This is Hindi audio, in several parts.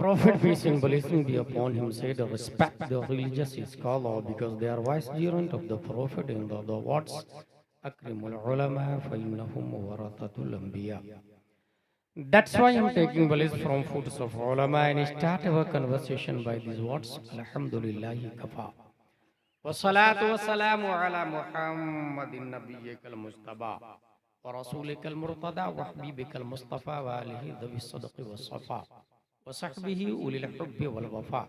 Prophet, peace and blessing be upon him, said, respect the religious scholar because they are vicegerent of the Prophet. In the other words, Akrimul ulama fa innahum warathatul anbiya. That's why I'm taking bliss from foods of ulama and start our conversation by these words. Alhamdulillahi kafa. Wassalatu wassalamu ala Muhammadin nabiyyikal mustafa wa rasulikal murtada wa habibikal mustafa wa alihi dhawi sadqi was safa wa sahbihi ulil hubbi wal wafa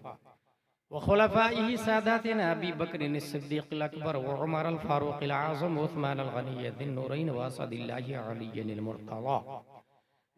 wa khulafaihi sadatina Abi Bakr as-Siddiq al-Akbar wa Umar al-Faruq al-Azam wa Uthman al-Ghani dhin nurayn wa asadillahi aliyyin al-murtada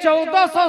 1400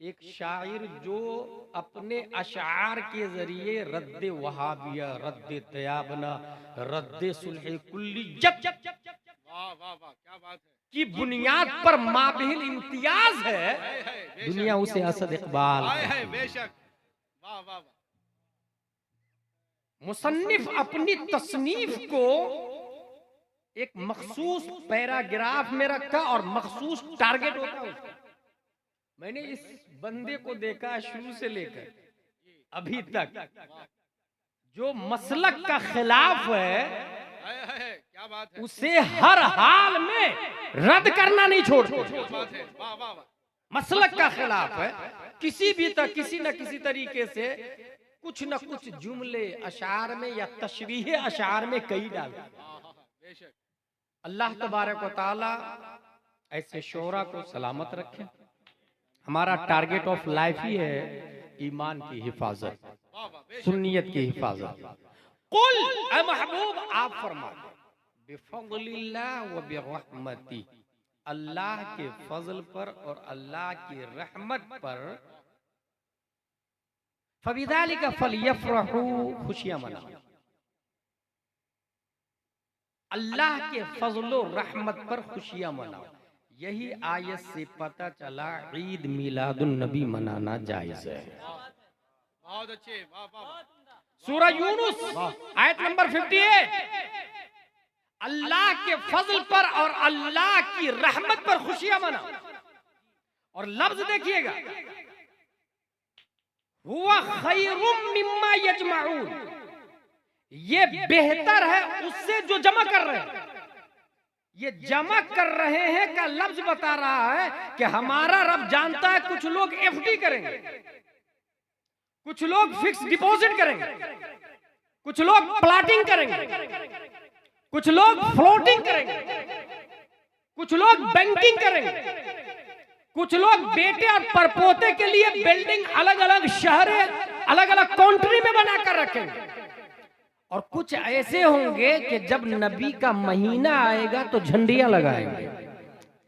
एक शायर जो अपने अशार के जरिए रद्दे वहाबिया, रद्दे तयाबना, रद्दे सुलह कुल्ली जब वाह वाह वाह, क्या बात है। की बुनियाद पर माबिल इम्तियाज है, दुनिया उसे असद इकबाल है बेशक। वाह वाह वाह। मुसन्निफ अपनी तसनीफ को एक मखसूस पैराग्राफ में रखा और मखसूस टारगेट होता है उसका। मैंने इस बंदे को देखा शुरू से लेकर अभी तक, जो मसलक का खिलाफ है क्या बात है। उसे हर हाल में रद्द करना नहीं छोड़ते। वाह वाह वाह। मसलक का खिलाफ है, किसी भी तक किसी न किसी तरीके से कुछ न कुछ जुमले अशार में या तशरीह अशार में कई डालते। अल्लाह तबारक व तआला ऐसे शोरा को सलामत रखे। हमारा टारगेट ऑफ लाइफ ही है ईमान की हिफाजत, सुन्नियत की हिफाजत। कुल ऐ महबूब आप फरमा बिफज़लिल्लाह व बिरहमती, अल्लाह के फजल पर और अल्लाह की रहमत पर, फबिज़ालिका फलयफ़रहू, खुशियां मनाओ। अल्लाह के फजल और रहमत पर खुशियां मनाओ। यही आयत से पता चला ईद मिलादुन नबी मनाना जायज है। बहुत अच्छे। वाह वाह। सूरह यूनुस आयत नंबर 58, अल्लाह के फजल पर और अल्लाह की रहमत पर खुशियां मनाओ। और लफ्ज देखिएगा, हुवा खैरुम मिम्मा यजमाऊन, ये बेहतर है उससे जो जमा कर रहे हैं। ये जमा कर रहे हैं का लफ्ज बता रहा है कि हमारा रब जानता है कुछ लोग एफडी करेंगे, कुछ लोग फिक्स डिपॉजिट करेंगे, कुछ लोग प्लॉटिंग करेंगे, कुछ लोग फ्लोटिंग करेंगे, कुछ लोग बैंकिंग करेंगे, कुछ लोग बेटे और परपोते के लिए बिल्डिंग अलग अलग शहर अलग अलग कंट्री में बनाकर रखेंगे। और कुछ ऐसे होंगे कि जब नबी का महीना आएगा तो झंडियां लगाएंगे,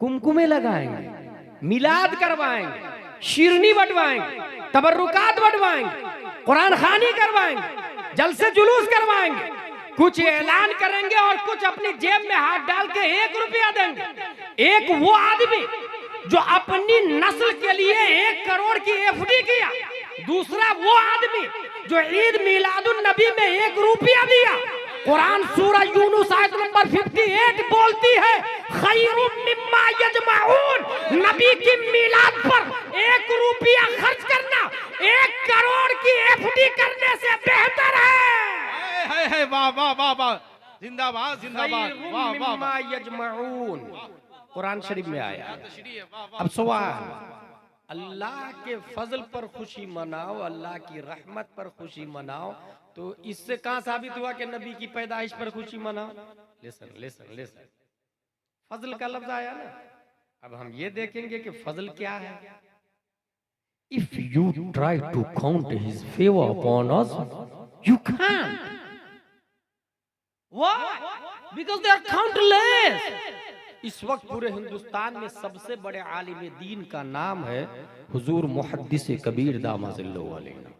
कुमकुमे लगाएंगे, मिलाद करवाएंगे, शिरनी बंटवाएंगे, तबर्रुकात बंटवाएंगे, कुरान खानी करवाएंगे, जलसे जुलूस करवाएंगे, कुछ ऐलान करेंगे और कुछ अपनी जेब में हाथ डाल के 1 रुपया देंगे। एक वो आदमी जो अपनी नस्ल के लिए 1 करोड़ की एफडी किया, दूसरा वो आदमी जो ईद मिलादुन नबी में 1 रुपया दिया। कुरान सूरह यूनुस आयत नंबर 58 बोलती है खैरुम मिम्मा यजमाऊन, नबी की मिलाद पर 1 रुपया खर्च करना 1 करोड़ की एफडी करने से बेहतर है। वाह वाह वाह वाह, जिंदाबाद जिंदाबाद। वाह वाह वाह। यजमाऊन कुरान शरीफ में आया। अब सवाल, अल्लाह के फजल पर खुशी मनाओ, अल्लाह की रहमत पर खुशी मनाओ, तो इससे कहां साबित हुआ कि नबी की पैदाइश पर खुशी मनाओ? लिसन लिसन लिसन, फजल का लफ्ज आया ना। अब हम ये देखेंगे कि फजल क्या है। If you try to count his favour upon us, you can't. Why? Because they are countless. इस वक्त पूरे हिंदुस्तान में सबसे बड़े आलिम दीन का नाम है हुजूर मुहद्दिस कबीर दामजिल्लहु अलैहि।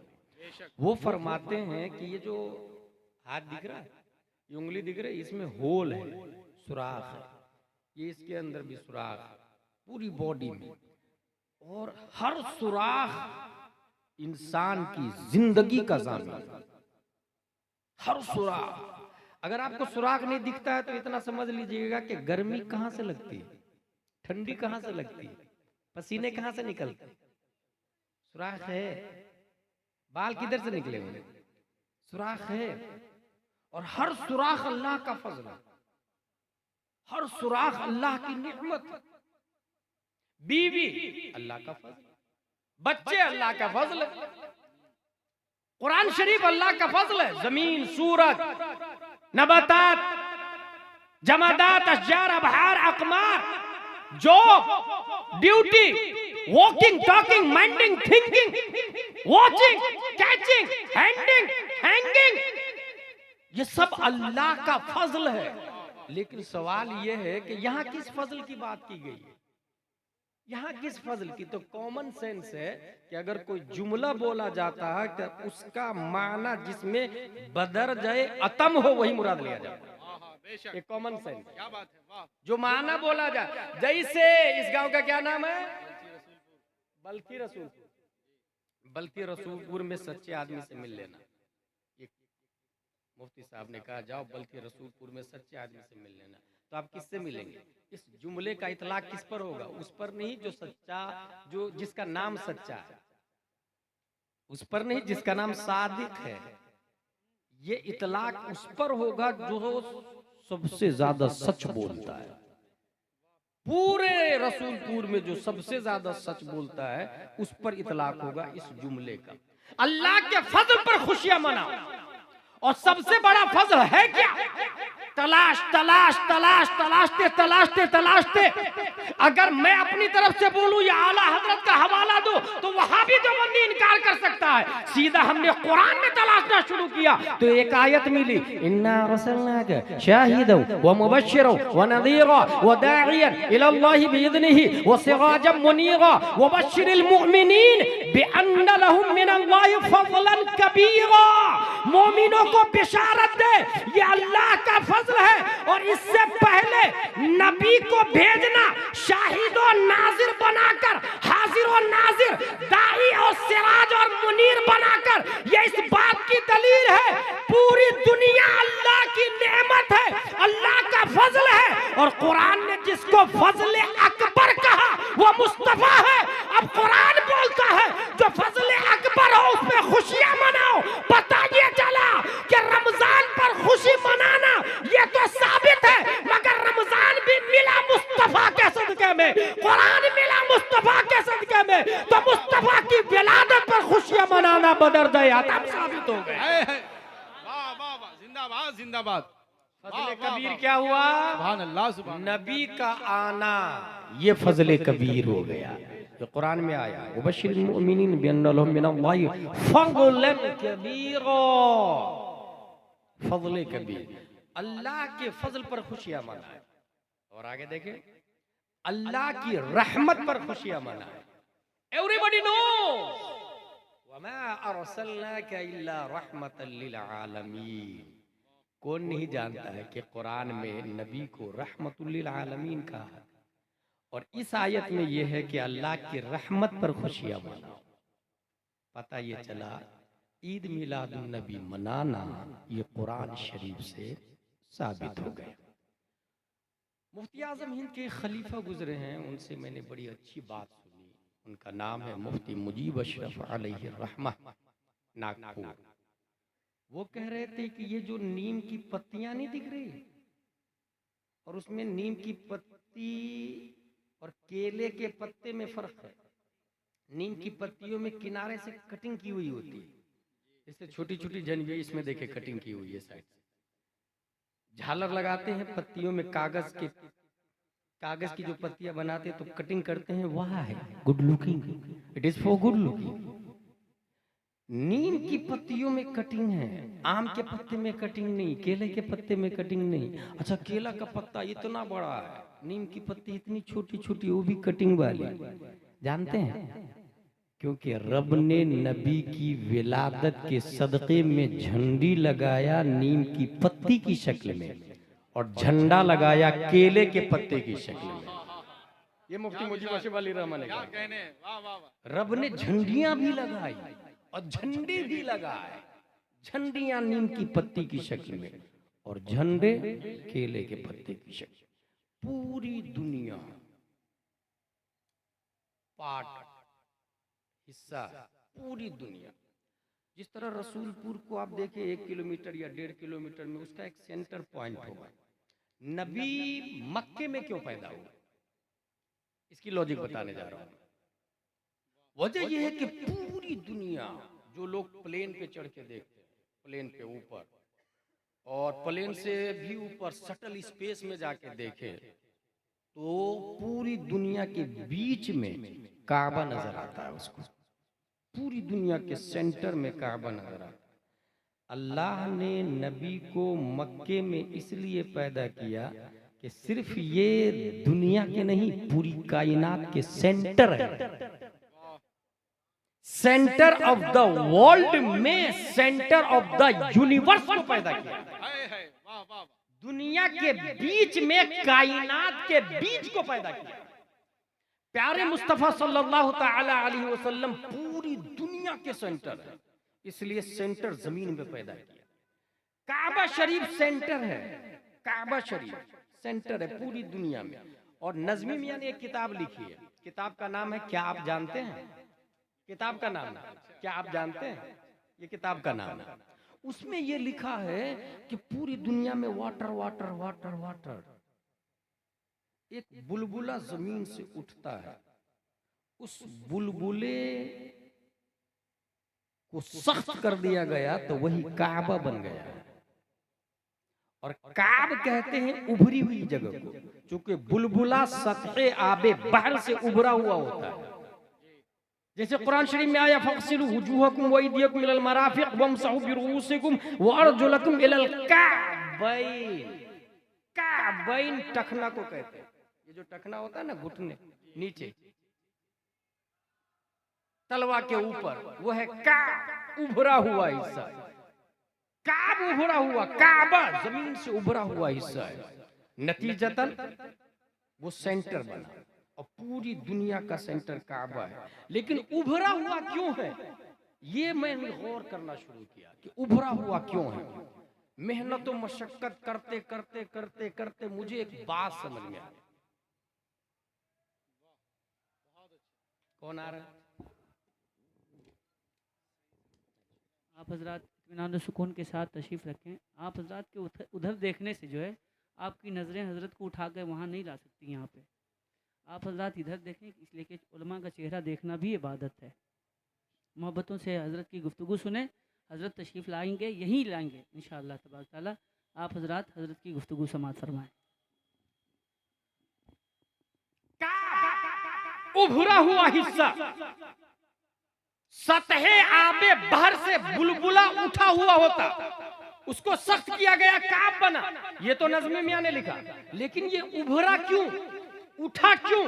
वो फरमाते हैं कि ये जो हाथ दिख रहा है, ये उंगली दिख रही है, इसमें होल है, सुराख है, ये इसके अंदर भी सुराख है, पूरी बॉडी में। और हर सुराख इंसान की जिंदगी का ज़ामिन, हर सुराख। अगर आपको सुराख नहीं दिखता है तो इतना समझ लीजिएगा कि गर्मी कहां से लगती है, ठंडी कहां से लगती है, पसीने कहां से निकलते। सुराख है। बाल किधर से निकले होंगे? सुराख है। और हर सुराख अल्लाह का फजल है, हर सुराख अल्लाह की निअमत है। बीवी अल्लाह का फजल, बच्चे अल्लाह का फजल है, कुरान शरीफ अल्लाह का फजल है। जमीन, सूरज, नबातात, जमादात, अशजार, अबहार, अकमार, job, duty, walking, talking, minding, thinking, watching, catching, handing, hanging, ये सब अल्लाह का फजल है। लेकिन सवाल यह है कि यहां किस फजल की बात की गई है? यहाँ किस फजल की? तो कॉमन सेंस है कि अगर कोई जुमला बोला जाता है तो उसका माना जिसमें बदर जाए अतम हो वही मुराद लिया जाता है। बेशक, ये कॉमन सेंस क्या बात है, वाह। जो माना बोला जाए। जैसे इस गांव का क्या नाम है? बल्कि रसूलपुर। बल्कि रसूलपुर में सच्चे आदमी से मिल लेना। ये मुफ्ती साहब ने कहा जाओ बल्कि रसूलपुर में सच्चे आदमी से मिल लेना। तो आप किससे मिलेंगे? इस जुमले का इतलाक किस पर होगा? उस पर नहीं जो सच्चा, जो जिसका नाम सच्चा है, उस पर नहीं जिसका नाम सादिक है। ये इतलाक उस पर होगा जो सबसे ज्यादा सच बोलता है। पूरे रसूलपुर में जो सबसे ज्यादा सच बोलता है उस पर इतलाक होगा इस जुमले का। अल्लाह के फजल पर खुशियां मनाओ। और सबसे बड़ा फजल है क्या? तलाश तलाश तलाश तलाशते तलाशते तलाशते अगर मैं अपनी तरफ से बोलूं या आला हजरत का हवाला दूं तो वहां भी देवबंदी इनकार कर सकता है। सीधा हमने कुरान में तलाशना शुरू किया तो एक आयत मिली, इन्ना रसलनाका शाहिदन व मुबश्शिरन व नज़ीरा व दाइयन इलल्लाहि बिइज़निही व सिराजन मुनीरा व बश्शिरिल मुमिनीन बिअन्न लहुम मिनल्लाहि फज़लन कबीरा। मोमिनों को बिशारत दे, ये अल्लाह का फजल है। और इससे पहले नबी को भेजना शाहिद और नाजिर बनाकर, हाजिर और नाजिर, दाई और सिराज और मुनीर बनाकर, ये इस बात की दलील है पूरी दुनिया अल्लाह की नेमत है, अल्लाह का फजल है। और कुरान ने जिसको फजल अकबर कहा वो मुस्तफा है। अब कुरान बोलता है जो फजल अकबर हो उसमें खुशियां मनाओ। पता ये चला कि रमजान पर खुशी मनाना ये तो साबित है, मगर रमजान भी मिला मुस्तफा के सदके में, कुरान मिला मुस्तफा के सदके में, तो मुस्तफा की विलादत पर खुशियां मनाना बदर दयातम साबित हो गए। वाह वाह वाह, जिंदाबाद जिंदाबाद। फजल कबीर क्या हुआ? सुभान अल्लाह, सुभान नबी का आना ये फजल कबीर हो गया। जो कुरान में आया वबश्शिरिल मुमिनीन बिअन्न लहुम मिनल्लाहि फज़लन कबीरा। फजल कबीर, अल्लाह के फजल पर खुशियां मनाए। और आगे देखें, अल्लाह की रहमत पर खुशियां मनाए। एवरीबॉडी नो वमा अरसलनाका इल्ला रहमतल लिल आलमीन। कौन नहीं जानता है कि कुरान में नबी को रहमतुल लिल आलमीन कहा है। और इस आयत में यह है कि अल्लाह की रहमत पर खुशियां मनाओ। पता ये चला ईद मिलादुन नबी मनाना ये कुरान शरीफ से साबित हो गया। मुफ्ती आजम हिंद के खलीफा गुजरे हैं, उनसे मैंने बड़ी अच्छी बात सुनी। उनका नाम है मुफ्ती मुजीब अशरफ अलैहि रहमा, नागपुर। वो कह रहे थे कि ये जो नीम की पत्तियां नहीं दिख रही, और उसमें नीम की पत्ती और केले के पत्ते में फर्क है। नीम की पत्तियों में किनारे से कटिंग की हुई होती है, इससे छोटी छोटी जंजिया इसमें देखे कटिंग की हुई है साइड से। झालर लगाते हैं पत्तियों में, कागज की जो पत्तियां बनाते हैं तो कटिंग करते हैं, वह है good looking, it is for good looking. नीम की पत्तियों में कटिंग है, आम के पत्ते में कटिंग नहीं, केले के पत्ते में कटिंग नहीं। अच्छा, केला का पत्ता इतना बड़ा है, नीम की पत्ती इतनी छोटी छोटी, वो भी कटिंग वाली। जानते हैं क्योंकि रब ने नबी की विलादत के सदक़े में झंडी लगाया नीम की पत्ती की शक्ल में, और झंडा लगाया केले के पत्ते की शक्ल में। ये मुफ्ती मुजीब अशरफ अली रहमान ने कहा। वाह वाह वाह। रब ने झंडियां भी लगाई और झंडे भी लगाए। झंडियां नीम की पत्ती की शक्ल में और झंडे केले के पत्ते की शक्ल। पूरी दुनिया पार्ट हिस्सा, पूरी दुनिया। जिस तरह रसूलपुर को आप देखें 1 किलोमीटर या 1.5 किलोमीटर में उसका एक सेंटर पॉइंट होगा। नबी मक्के में क्यों पैदा हुआ, इसकी लॉजिक बताने जा रहा हूं। वजह यह है कि पूरी दुनिया, जो लोग प्लेन पे चढ़ के देखते हैं, प्लेन पे ऊपर, और प्लेन से भी ऊपर शटल स्पेस में जाके देखे, तो पूरी दुनिया के बीच में काबा नजर आता है उसको। पूरी दुनिया के सेंटर में काबा नजर आता है। अल्लाह ने नबी को मक्के में इसलिए पैदा किया कि सिर्फ ये दुनिया के नहीं, पूरी कायनात के सेंटर है, सेंटर ऑफ द वर्ल्ड में, सेंटर ऑफ द यूनिवर्स को पैदा किया। वाह वाह वाह। दुनिया के बीच में, कायनात के बीच को पैदा किया। प्यारे मुस्तफा सल्लल्लाहु ताला अलैहि वसल्लम पूरी दुनिया के सेंटर है, इसलिए सेंटर जमीन पे पैदा किया। काबा शरीफ सेंटर है, काबा शरीफ सेंटर है पूरी दुनिया में। और नज़मी मियां ने एक किताब लिखी है, किताब का नाम है क्या आप जानते हैं? किताब का नाम क्या आप जानते हैं? ये किताब का नाम है। उसमें ये लिखा है कि पूरी दुनिया में वाटर वाटर वाटर वाटर, एक बुलबुला जमीन से उठता है, उस बुलबुले को सख्त कर दिया गया तो वही काबा बन गया। और काब कहते हैं उभरी हुई जगह को, क्योंकि बुलबुला सतहे आबे बहर से उभरा हुआ होता है। जैसे कुरान शरीफ में आया फगसिलू वुजूहकुम व अयदियकुम इलल मराफिक वमसहू बिरुऊसिकुम व अर्जुलकुम इलल काबैन। काबैन टखना को कहते हैं, ये जो टखना होता है ना घुटने नीचे तलवा के ऊपर, वो है काब, उभरा हुआ हिस्सा। काब उभरा हुआ, काबा जमीन से उभरा हुआ हिस्सा है। नतीजतन वो सेंटर बना और पूरी दुनिया का सेंटर काबा है। लेकिन उभरा हुआ क्यों है, ये मैंने गौर करना शुरू किया कि उभरा हुआ क्यों है। मेहनत और मशक्कत करते करते करते करते मुझे एक बात समझ में आई। कौन आ रहा है? आप हजरात इत्मीनान और सुकून के साथ तशरीफ़ रखें। आप हजरात के उधर देखने से जो है आपकी नज़रें हजरत को उठा कर वहाँ नहीं ला सकती। यहाँ पे आप हजरात इधर देखें, इसलिए कि उलमा का चेहरा देखना भी इबादत है। मोहब्बतों से हजरत की गुफ्तगू सुने, हजरत तशरीफ़ लाएंगे, यहीं लाएंगे इंशाअल्लाह तबारक ताला। आप हजरात हजरत की गुफ्तगू समाअत फरमाएं। उभरा हुआ हिस्सा, सतहे आबे बहर से बुलबुला उठा हुआ होता, उसको सख्त किया गया, काब बना। ये तो नज़्मी मियां ने लिखा, लेकिन ये उभरा क्यों, उठा क्यों,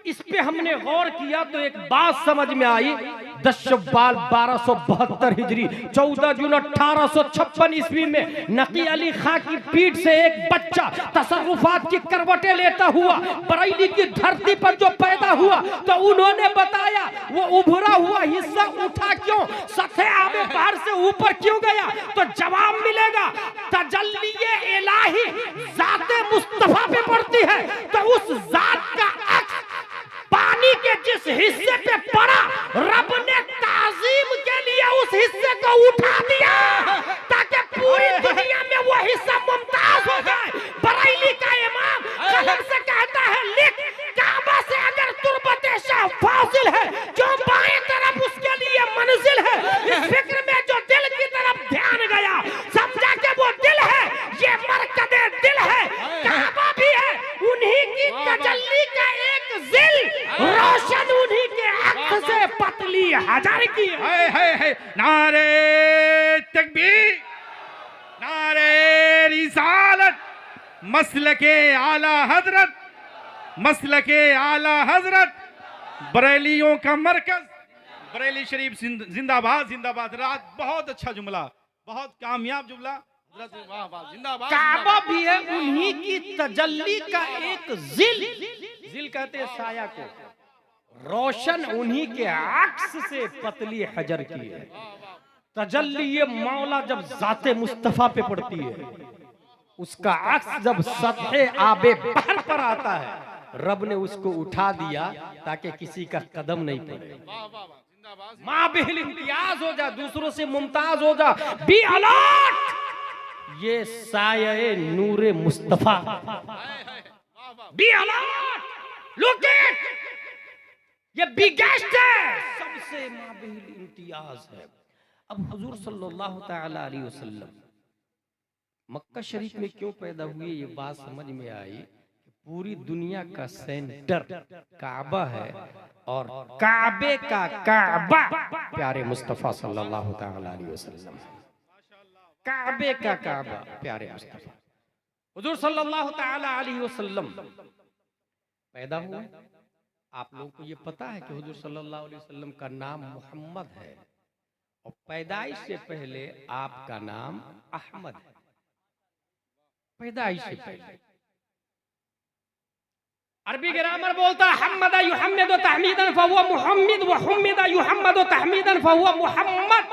इस पे हमने गौर किया तो एक बात समझ में आई। 10 शव्वाल 1272 हिजरी 14 जून 1856 ईस्वी में नकी अली खां की पीठ से एक बच्चा तसर्रुफात की करवटें लेता हुआ बरेली की धरती पर जो पैदा हुआ, तो उन्होंने बताया वो उभरा हुआ हिस्सा उठा क्यों, सतह आबे बाहर से ऊपर क्यों गया, तो जवाब मिलेगा तजल्ली इलाही जाते मुस्तफा पे पड़ती है, तो उस जात का पानी के जिस हिस्से पे पड़ा, रब ने ताजीम के लिए उस हिस्से को उठा दिया ताकि पूरी दुनिया में वो हिस्सा मुमताज हो जाए। बरेली का इमाम कलम से कहता है, लिख काबा से अगर तुर्बते शाह फासिल है, जो बाएं तरफ उसके लिए मंजिल है। इस फिक्र में जो दिल की तरफ ध्यान गया, समझा कि वो दिल है, ये मरकदे दिल है, काबा भी है, उन्हीं की तजल्ली का एक जिल, रोशन उन्हीं के अक्स से पतली हजर की है। नारे तकबीर, नारे रिसालत, मसलके आला हजरत, मसलके आला हजरत, बरेलियों का मरकज, बरेली शरीफ जिंदाबाद जिंदाबाद। रात बहुत अच्छा जुमला, बहुत कामयाब जुमला। वाह वाह, जिंदाबाद। काबा भी है उन्हीं की तजल्ली का एक जिल, जिल कहते हैं साया को, रोशन उन्हीं के अक्स से पतली हजर की है। तजल्ली ये मौला जब जाते मुस्तफा पे पड़ती है, उसका अक्स जब सतहे आबे बहर पर आता है, रब ने उसको उठा दिया ताकि किसी का कदम नहीं पड़े। माँ बेहल इम्तियाज हो जा, दूसरों से मुमताज हो जा, बी अलर्ट। ये साये नूरे मुस्तफा, बी अलर्ट, लुक इट, ये बिगेस्ट है, सबसे माबेल इम्तियाज है। अब हुजूर सल्लल्लाहु ताला अलैहि वसल्लम मक्का शरीफ में क्यों पैदा हुए, ये बात समझ में आई। पूरी दुनिया का सेंटर काबा है और काबे का काबा प्यारे मुस्तफा सल्लल्लाहु ताला अलैहि वसल्लम, काबे का काबा प्यारे मुस्तफा। हुजूर सल्लल्लाहु ताला अलैहि वसल्लम पैदा हुए। आप लोगों को ये पता है कि हुजूर सल्लल्लाहु अलैहि वसल्लम का नाम मोहम्मद है और पैदाइश से पहले आपका नाम अहमद है। पैदाइश से पहले अरबी ग्रामर बोलता है हम्मदा युहम्मिदु तहमीदन फहुवा मुहम्मिद व हुम्मिदा युहम्मदु तहमीदन फहुवा मुहम्मद।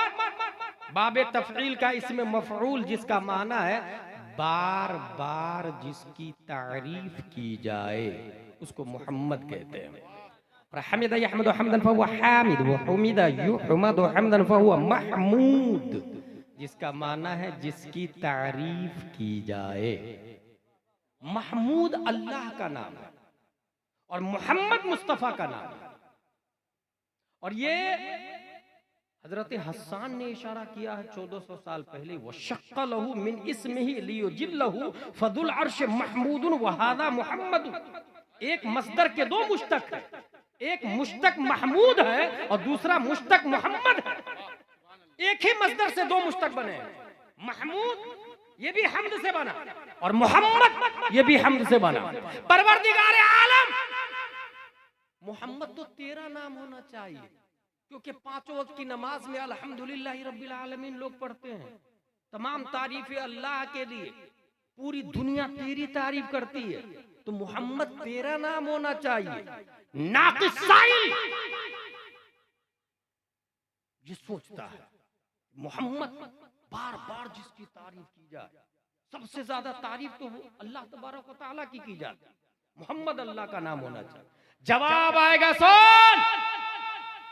बाबे तफईल का इसमें मफऊल जिसका माना है बार बार जिसकी तारीफ की जाए उसको मोहम्मद कहते हैं। और हमिदा यहमदु हम्दन फहुवा हामिद व हुमिदा युहमदु हम्दन फहुवा महमूद, जिसका माना है जिसकी तारीफ की जाए। महमूद अल्लाह का नाम है और मोहम्मद मुस्तफा का नाम है। और ये हजरत हसन ने इशारा किया है 1400 साल पहले, वो शक्का लहू मिन इस्मिही लियुजिल्लहू फदुल अर्श महमूदुन व हादा मुहम्मद। एक मस्दर के दो मुश्तक है, एक मुश्तक महमूद है और दूसरा मुश्तक मोहम्मद है। एक ही मस्दर से दो मुश्तक बने, महमूद ये भी हम्द से बना और मोहम्मद ये भी हम्द से बना। परवरदिगार आलम, मोहम्मद तो तेरा नाम होना चाहिए, क्योंकि पांचों वक्त की नमाज में अल्हम्दुलिल्लाह रब्बिल आलमीन लोग पढ़ते हैं। तमाम तारीफें अल्लाह के लिए, पूरी दुनिया तेरी तारीफ करती है, तो मोहम्मद तेरा नाम होना चाहिए। नाक़िस साइल ये सोचता है मोहम्मद बार बार जिसकी तारीफ की जाए, सबसे ज्यादा तारीफ तो अल्लाह तबारक व तआला की जाती है, मोहम्मद अल्लाह का नाम होना चाहिए। जवाब आएगा सुन,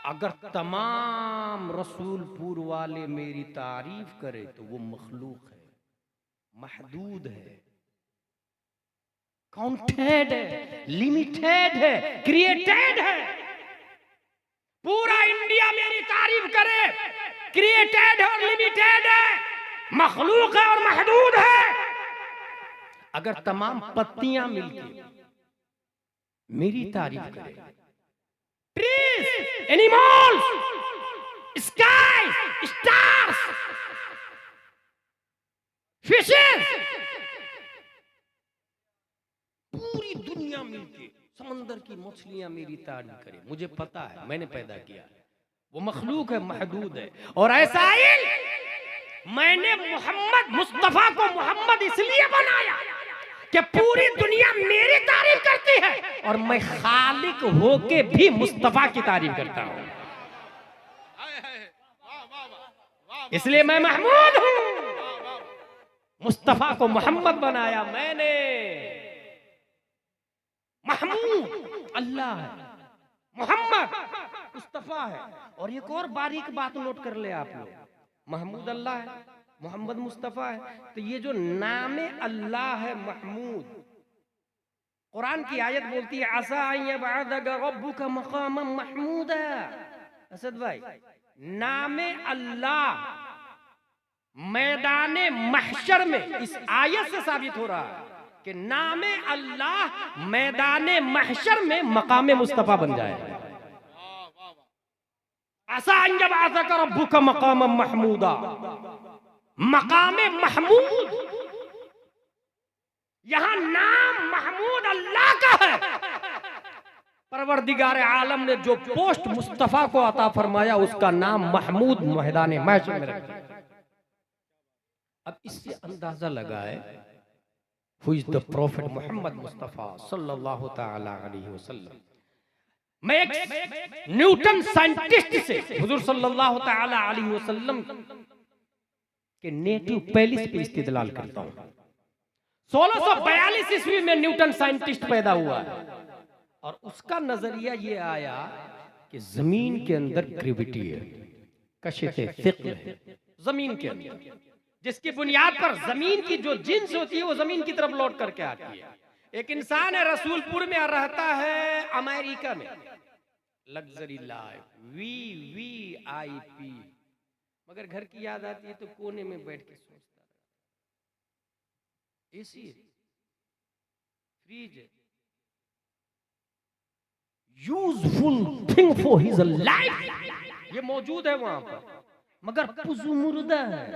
अगर तमाम रसूलपुर वाले मेरी तारीफ करे तो वो मखलूक है, महदूद है, काउंटेड है, लिमिटेड है, क्रिएटेड है। पूरा इंडिया मेरी तारीफ करे, क्रिएटेड है और लिमिटेड है, मखलूक है और महदूद है। अगर तमाम पत्तियां मिलकर मेरी तारीफ करें, trees, animals, sky, stars, fishes, पूरी दुनिया मिलके समंदर की मछलियां मेरी तारीफ करें, मुझे पता है मैंने पैदा किया, वो मखलूक है, महदूद है। और ऐसा ही मैंने मोहम्मद मुस्तफा को मोहम्मद इसलिए बनाया कि पूरी दुनिया मेरी तारीफ करती है और मैं खालिक होके भी मुस्तफा की तारीफ करता हूं, इसलिए मैं महमूद हूं। मुस्तफा को मोहम्मद बनाया मैंने। महमूद अल्लाह है, मोहम्मद मुस्तफा है। और एक और बारीक बात नोट कर ले आप लोग, महमूद अल्लाह है, मोहम्मद मुस्तफा है, तो ये जो नाम अल्लाह है महमूद, कुरान की आयत बोलती है आसा यबअदका रब्बुका मकामम महमूदा। असद भाई, नाम अल्लाह मैदान महशर में इस आयत से साबित हो रहा है कि नाम अल्लाह मैदान महशर में मकाम मुस्तफा बन जाए। आसा यबअदका रब्बुका मकामम महमूदा, मकाम महमूद, यहां नाम महमूद अल्लाह का है। परवरदिगार आलम ने जो पोस्ट मुस्तफा को अता फरमाया उसका नाम महमूद मैदान महशर में रखा। अब इससे अंदाजा लगाए who is the prophet Muhammad Mustafa सल्लल्लाहु ताला अलैहि वसल्लम। मैं एक न्यूटन साइंटिस्ट से हुजूर सल्लल्लाहु ताला अलैहि वसल्लम के नेटिव पैलेस पे इस्तेदलाल करता हूं। 1642 ईस्वी में न्यूटन साइंटिस्ट पैदा हुआ और उसका नजरिया ये आया कि जमीन के अंदर ग्रेविटी है, कशिशे थिक़्ल है जमीन के अंदर, जिसकी बुनियाद पर जमीन की जो जिन्स होती है वो जमीन की तरफ लौट करके आती है। एक इंसान है रसूलपुर में रहता है अमेरिका में, लग्जरी लाइफ, VIP, मगर घर की याद आती है तो कोने में बैठ के सोचता है, एसी है, फ्रिज है, useful thing for his life ये मौजूद है वहां पर, मगर पुजुमुर्दा है,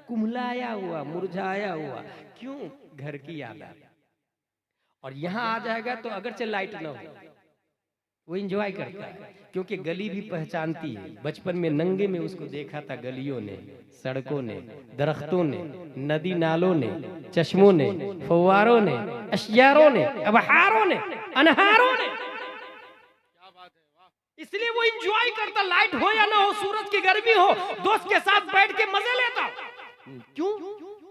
कुमलाया हुआ, मुरझाया हुआ। क्यों? घर की याद आ गई। और यहाँ आ जाएगा तो अगर से लाइट ना हो वो एंजॉय करता है, क्योंकि गली भी पहचानती है। बचपन में नंगे में उसको देखा था गलियों ने, सड़कों ने, दरख्तों ने, नदी नालों ने, चश्मों ने, फव्वारों ने, अशियारों ने, अबहारों ने, अनहारों ने। इसलिए वो एंजॉय करता, लाइट हो या ना हो, सूरज की गर्मी हो, दोस्त के साथ बैठ के मजे लेता। क्यों?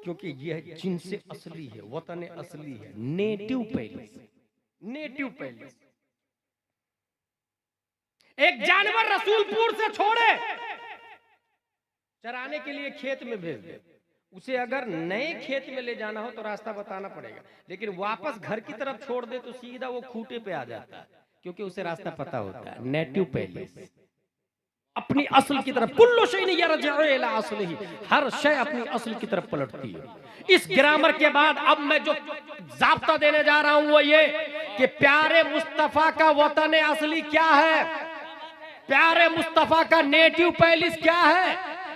क्योंकि यह जिनसे असली है, वतन असली है, नेटिव पैलेस, नेटिव पैलेस। एक जानवर रसूलपुर से छोड़े चराने के लिए खेत में भेज दे, उसे अगर नए खेत में ले जाना हो तो रास्ता बताना पड़ेगा, लेकिन वापस घर की तरफ छोड़ दे तो सीधा वो खूंटे पे आ जाता है, क्योंकि उसे रास्ता पता होता है। नेटिव पैलेस, अपनी असल की तरफ, कुल्लु शैइन यरजिउ इला असलिही, हर शय अपनी असल की तरफ पलटती है। इस ग्रामर के बाद अब मैं जो ज़ाब्ता देने जा रहा हूं वो ये कि प्यारे मुस्तफा का वतन असली क्या है, प्यारे मुस्तफा का नेटिव पैलेस क्या है,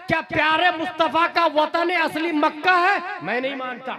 क्या प्यारे मुस्तफा का वतन असली मक्का है? मैं नहीं मानता,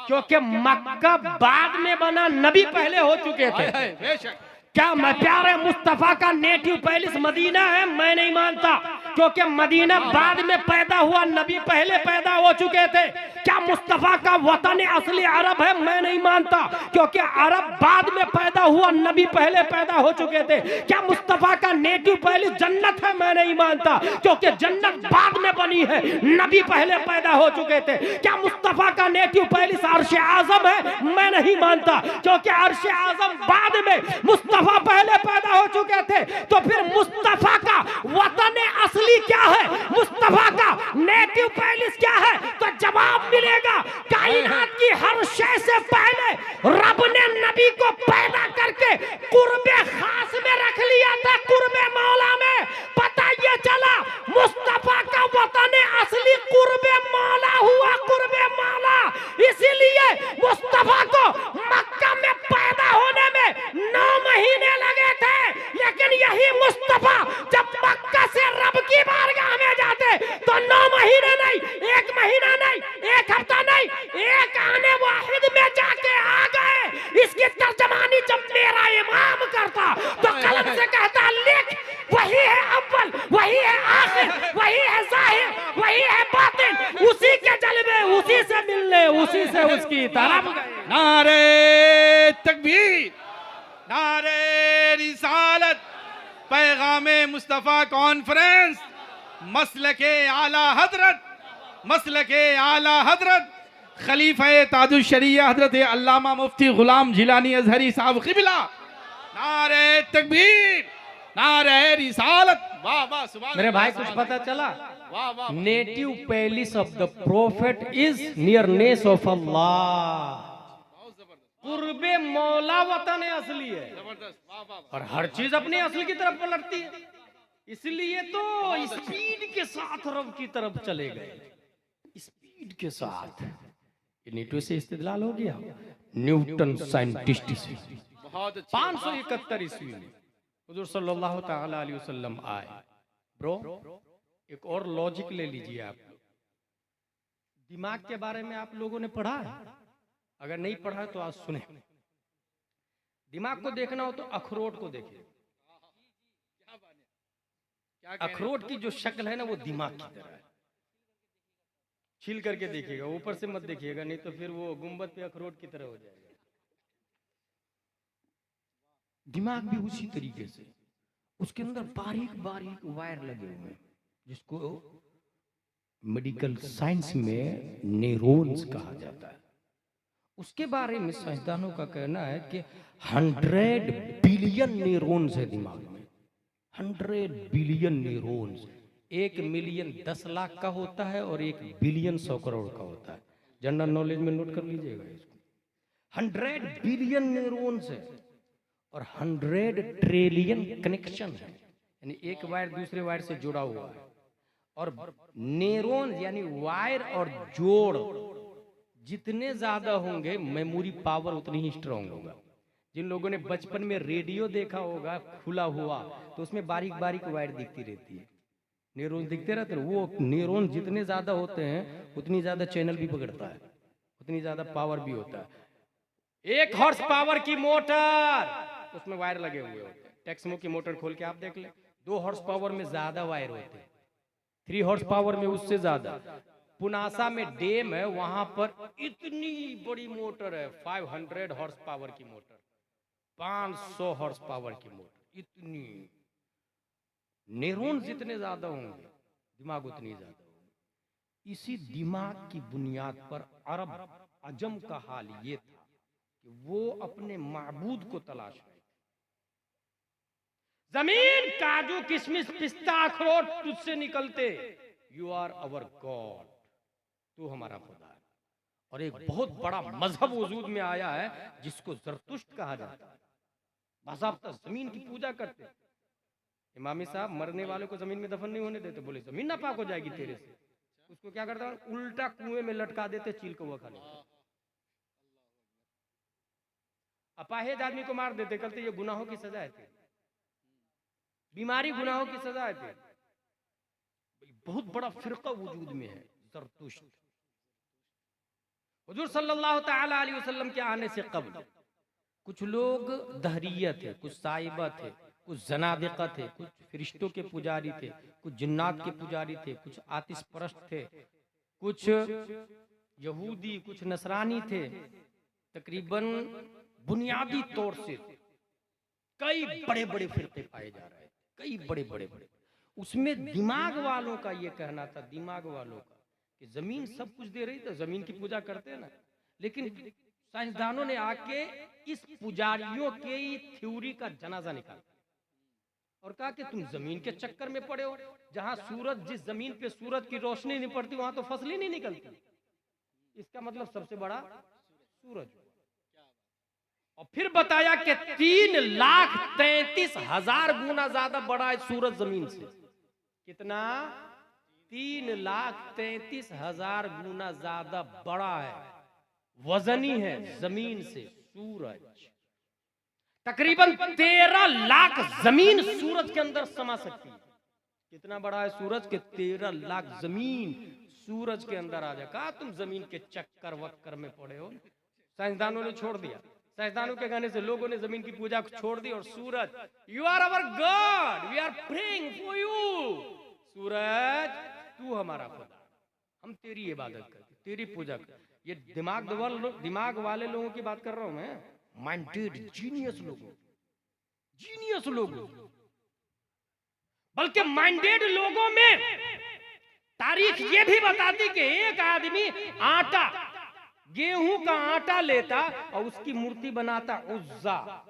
क्योंकि मक्का बाद में बना, नबी पहले हो चुके थे। क्या मैं प्यारे मुस्तफा का नेटिव पैलेस मदीना है? मैं नहीं मानता, क्योंकि मदीना बाद में पैदा हुआ, नबी पहले पैदा हो चुके थे। क्या मुस्तफा का वतन असली अरब है? मैं नहीं मानता, क्योंकि अरब बाद में पैदा हुआ, नबी पहले पैदा हो चुके थे। क्या मुस्तफा का नेटिव पैलेस जन्नत है? मैं नहीं मानता, क्योंकि जन्नत बाद में बनी है, नबी पहले पैदा हो चुके थे। क्या मुस्तफा का नेटिव पैलेस अर्श आजम है? मैं नहीं मानता, क्योंकि अर्श आजम बाद में, मुस्तफा पहले पैदा हो चुके थे। तो फिर मुस्तफा का वतन असली क्या है, मुस्तफा का नेटिव पैलेस क्या है? तो जवाब मिलेगा, कायनात की हर शय से पहले रब ने नबी को पैदा करके कुर्बे खास में रख लिया था, कुर्बे मौला में। पता ये चला मुस्तफा का वतन असली कुर्बे मौला हुआ, कुर्बे मौला। इसीलिए मुस्तफा को मक्का में पैदा होने में 9 महीने लगे थे, लेकिन यही मुस्तफा जब मक्का से रब की बारगाह में जाते तो 9 महीने नहीं, 1 महीना नहीं, 1 हफ्ता नहीं, 1 आने वाहिद में जाके आ गए। इसकी तर्जमानी जब मेरा इमाम करता तो कलम से कहता, लिख वही है अव्वल, वही है आखिर, वही है जाहिर, वही है बातिन, उसी के जलवे, उसी से मिलने, उसी से उसकी तरफ। नारे तकबीर, नारे रिसालत, पैगामे मुस्तफ़ा कॉन्फ्रेंस, मसलके आला हजरत, मसलके आला हजरत खलीफा ताजुश शरिया हजरत अल्लामा मुफ्ती गुलाम जिलानी अजहरी साहब क़िबला। नारे तकबीर, नारे रिसालत। वाह वाह, सुभान मेरे भाई कुछ पता चला? वाह वाह। Native place of the prophet is nearness of Allah, कुर्बे मौला वतन असली है। जबरदस्त, वाह वाह। और हर चीज अपने असल की तरफ पलटती है, इसलिए तो स्पीड के साथ रब की तरफ चले गए, स्पीड के साथ। न्यूटन से इस्तेदलाल हो गया, न्यूटन साइंटिस्ट से। बहुत अच्छी 571 ईस्वी में हुजूर सल्लल्लाहु ताला अलैहि वसल्लम आए। ब्रो एक और लॉजिक ले लीजिए आप। दिमाग के बारे में आप लोगों ने पढ़ा है? अगर नहीं पढ़ा तो आज सुने। दिमाग को देखना हो तो अखरोट को देखिए। अखरोट की जो शक्ल है ना वो दिमाग की तरह है। छील करके देखिएगा, ऊपर से मत देखिएगा, नहीं तो फिर वो गुंबद पे अखरोट की तरह हो जाएगा। दिमाग भी उसी तरीके से, उसके अंदर बारीक बारीक वायर लगे हुए हैं, जिसको मेडिकल साइंस में न्यूरॉन्स कहा जाता है। उसके बारे में साइंसदानों का कहना है कि 100 बिलियन न्यूरॉन्स है दिमाग में। 100 बिलियन न्यूरॉन्स। 1 मिलियन 10 लाख का होता है और 1 बिलियन 100 करोड़ का होता है। जनरल नॉलेज में नोट कर लीजिएगा इसको। 100 बिलियन न्यूरॉन्स है और 100 ट्रिलियन कनेक्शन है, यानी एक वायर दूसरे वायर से जुड़ा हुआ है। और न्यूरॉन यानी वायर और जोड़ जितने ज्यादा होंगे, मेमोरी पावर उतनी ही स्ट्रांग होगा। जिन लोगों ने बचपन में रेडियो देखा होगा खुला हुआ, तो उसमें बारीक बारीक वायर दिखती रहती है, न्यूरॉन दिखते रहते हैं। वो न्यूरॉन जितने ज्यादा होते हैं उतनी ज्यादा चैनल भी पकड़ता है, इतनी ज्यादा पावर भी होता है। 1 हॉर्स पावर की मोटर, उसमें वायर लगे हुए होते हैं। टेक्समो की मोटर खोल के आप देख ले, 2 हॉर्स पावर में ज्यादा वायर होते हैं, 3 हॉर्स पावर में उससे ज्यादा। पुनासा में डैम है, वहां पर इतनी बड़ी मोटर है, 500 हॉर्स पावर की मोटर, 500 हॉर्स पावर की मोटर, इतनी। न्यूरॉन जितने ज्यादा होंगे, दिमाग उतनी ज्यादा होगी। इसी दिमाग की बुनियाद पर अरब अजम का हाल ये था कि वो अपने माबूद को तलाश रहे थे। जमीन, काजू, किशमिश, पिस्ता, अखरोट तुझसे निकलते, यू आर अवर गॉड, तू हमारा खुदा है। और एक बहुत बड़ा मजहब वजूद में आया है जिसको जरतुश्त कहा जाता है। बाज़ाब्ता जमीन की पूजा करते। इमामी साहब मरने वालों को जमीन में दफन नहीं होने देते, बोले जमीन नापाक हो जाएगी तेरे से। उसको क्या करता है, उल्टा कुएं में लटका देते, चील कौवा खाने। अपाहिज आदमी को मार देते, कहते ये गुनाहों की सजा है, बीमारी गुनाहों की सजा है। बहुत बड़ा फिरका वजूद में है ज़रतुश्त। हुजूर सल्लल्लाहु तआला अलैहि वसल्लम के आने से कब्ल कुछ लोग दहरिया थे, कुछ साइबा थे, कुछ जनादिका थे, कुछ फरिश्तों के पुजारी थे, कुछ जिन्नात के पुजारी थे, कुछ आतिश परस्त थे, कुछ यहूदी, कुछ नसरानी थे। तकरीबन बुनियादी तौर से कई बड़े बड़े फिरके पाए जा रहे हैं, कई बड़े बड़े। उसमें दिमाग वालों का ये कहना था, दिमाग वालों का, कि जमीन सब कुछ दे रही, तो जमीन की पूजा करते हैं ना। लेकिन साइंसदानों ने आके इस पुजारियों के थ्योरी का जनाजा निकाला और कहा कि तुम जमीन के चक्कर में पड़े हो। जहां सूरज, जिस जमीन पे सूरज की रोशनी नहीं पड़ती वहां तो फसल ही नहीं निकलती। इसका मतलब सबसे बड़ा सूरज। और फिर बताया कि 3,33,000 गुना ज्यादा बड़ा है सूरज जमीन से। कितना? 3,33,000 गुना ज्यादा बड़ा है, वजनी है जमीन से सूरज। तकरीबन 13 लाख जमीन सूरज के अंदर समा सकती है। कितना बड़ा है सूरज के? 13 लाख जमीन सूरज के अंदर आ जाए। कहा तुम जमीन के चक्कर वक्कर में पड़े हो। साइंसदानों ने छोड़ दिया, साइंसदानों के कहने से लोगों ने जमीन की पूजा को छोड़ दी और सूरज, you are our god, we are praying for you. सूरज तू हमारा खुदा, हम तेरी इबादत करते, तेरी पूजा करते। ये दिमाग वाले लोगों की बात कर रहा हूं मैं, माइंडेड जीनियस लोगों, जीनियस लोगों। बल्कि माइंडेड लोगों में तारीख ये भी बताती कि एक आदमी आटा, गेहूं का आटा लेता और उसकी मूर्ति बनाता उज्जा,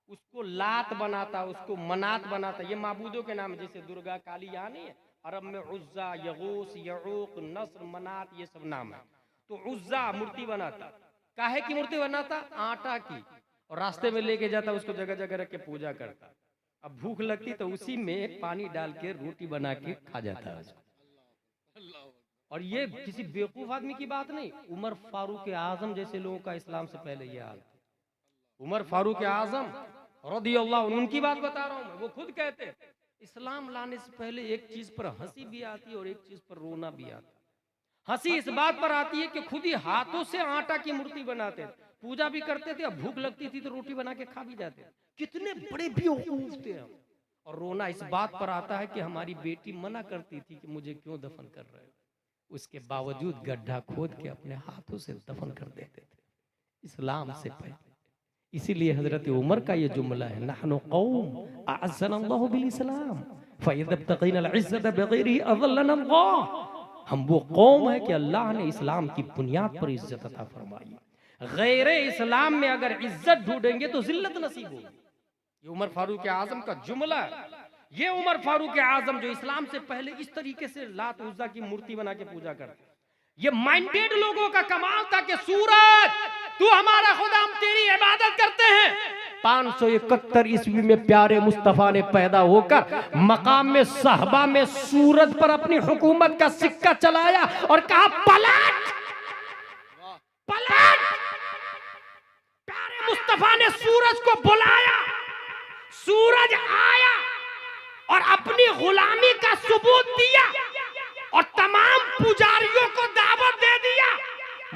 उसको लात बनाता, उसको मनात बनाता। ये माबूदों के नाम, जैसे दुर्गा, काली, यहाँ नहीं है। अरब में उज्जा, यगूस, यऊक, नस्र, मनात, ये सब नाम है। तो उज्जा मूर्ति बनाता, काहे की मूर्ति बनाता? आटा की। और रास्ते में लेके जाता, उसको जगह जगह रख के पूजा करता। अब भूख लगती तो उसी में पानी डाल के रोटी बना के खा जाता है। और ये किसी बेवकूफ आदमी की बात नहीं, उमर फारूक आजम जैसे लोगों का इस्लाम से पहले ये हाल था। उमर फारूक आजम रदियल्लाहु अन्हु, उनकी बात बता रहा हूं मैं। वो खुद कहते हैं इस्लाम लाने से पहले एक चीज पर हंसी भी आती है और एक चीज पर रोना भी आता है। हंसी इस बात पर आती है कि खुद ही हाथों से आटा की मूर्ति बनाते थे, पूजा भी करते थे, अब भूख लगती थी तो रोटी बना के खा भी जाते थे। कितने बड़े बेवकूफ थे हम। और रोना इस बात पर आता है कि हमारी बेटी मना करती थी कि मुझे क्यों दफन कर रहे हो, उसके बावजूद गड्ढा खोद के अपने हाथों से दफन कर देते थे इस्लाम से पहले। इसीलिए हजरत उमर का ये जुमला है, नहनु कौम अअज़्ज़नल्लाहु बिल इस्लाम फ़इज़ा इब्तग़ीना अल इज़्ज़ता बिग़ैरिही अज़ल्लना अल्लाह। हम वो कौम है कि अल्लाह ने इस्लाम की बुनियाद पर इज्जत अता फरमाई। गैर इस्लाम में अगर इज्जत ढूंढेंगे तो जिल्लत नसीब होगी। ये उमर फारूक आजम का जुमला है। ये उमर फारूक आजम जो इस्लाम से पहले इस तरीके से लात उज़्ज़ा की मूर्ति बना के पूजा करते, ये माइंडेड लोगों का कमाल था कि सूरज तू हमारा खुदा, हम तेरी इबादत करते हैं। 571 ईस्वी में प्यारे मुस्तफा ने पैदा होकर मकाम में सहबा में सूरज पर अपनी हुकूमत का सिक्का चलाया और कहा पलट पलट। प्यारे मुस्तफा ने सूरज को बुलाया, सूरज आया और अपनी गुलामी का सबूत दिया और तमाम पुजारियों को दावत दे दिया,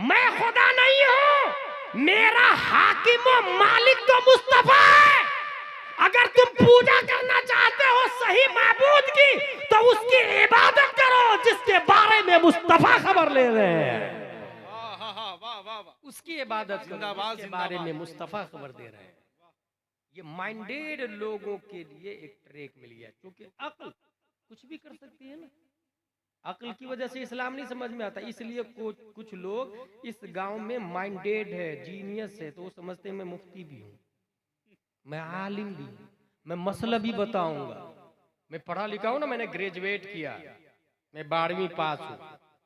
मैं खुदा नहीं हूं, मेरा हाकिम और मालिक तो मुस्तफा है। अगर तुम पूजा करना चाहते हो सही माबूद की तो उसकी इबादत करो जिसके बारे में मुस्तफा खबर ले रहे हैं। उसकी इबादत जिंदाबाद, जिसके बारे में जिंदाबाद। मुस्तफा खबर दे रहे हैं। ये माइंडेड लोगों के लिए एक ट्रैक मिल गया, क्योंकि अक्ल कुछ भी कर सकती है ना। अक्ल की वजह से इस्लाम नहीं समझ में आता, इसलिए कुछ लोग इस गांव में माइंडेड है, जीनियस है, तो वो समझते हैं मैं मुफ्ती भी हूँ, मैं आलिम भी हूँ, मैं मसला भी बताऊंगा, मैं पढ़ा लिखा हूँ ना, मैंने ग्रेजुएट किया, मैं 12वीं पास हूँ,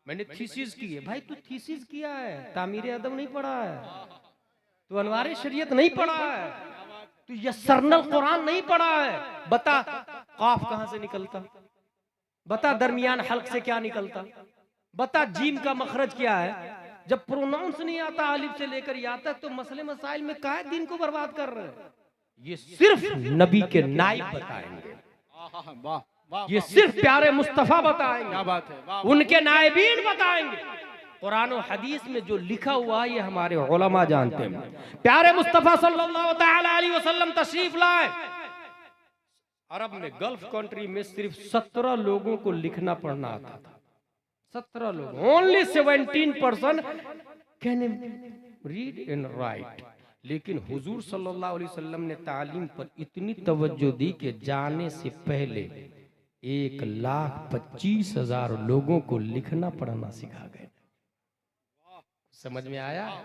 मैंने थीसिस की है। भाई तू थीसिस किया है, तामीर अदब नहीं पढ़ा है, तू अनवार शरीयत नहीं पढ़ा है, तू यस्सरनल कुरान नहीं पढ़ा है। बता काफ कहां से निकलता, बता दरमियान हल्क से क्या निकलता, बता जीम का मखरज क्या है। जब प्रोनाउंस नहीं आता अलिफ से लेकर यहाँ तक, तो मसले मसाइल में काहे दिन को बर्बाद कर रहे हैं। ये सिर्फ नबी के नाइब बताएंगे, वाह वाह, ये सिर्फ प्यारे मुस्तफा बताएंगे, क्या बात है, वाह, उनके नायबीन बताएंगे। कुरान और हदीस में जो लिखा हुआ है ये हमारे उलमा जानते हैं। प्यारे मुस्तफा सल्लल्लाहु तआला अलैहि वसल्लम तशरीफ लाए। अरब में गल्फ कंट्री में सिर्फ 17 लोगों को लिखना पढ़ना आता था, 17 लोग, only 17% can read and right. लेकिन हुजूर सल्लल्लाहु अलैहि वसल्लम ने तालीम पर इतनी तवज्जो दी कि जाने से पहले 1,25,000 लोगों को लिखना पढ़ना सिखा गए। समझ में आया?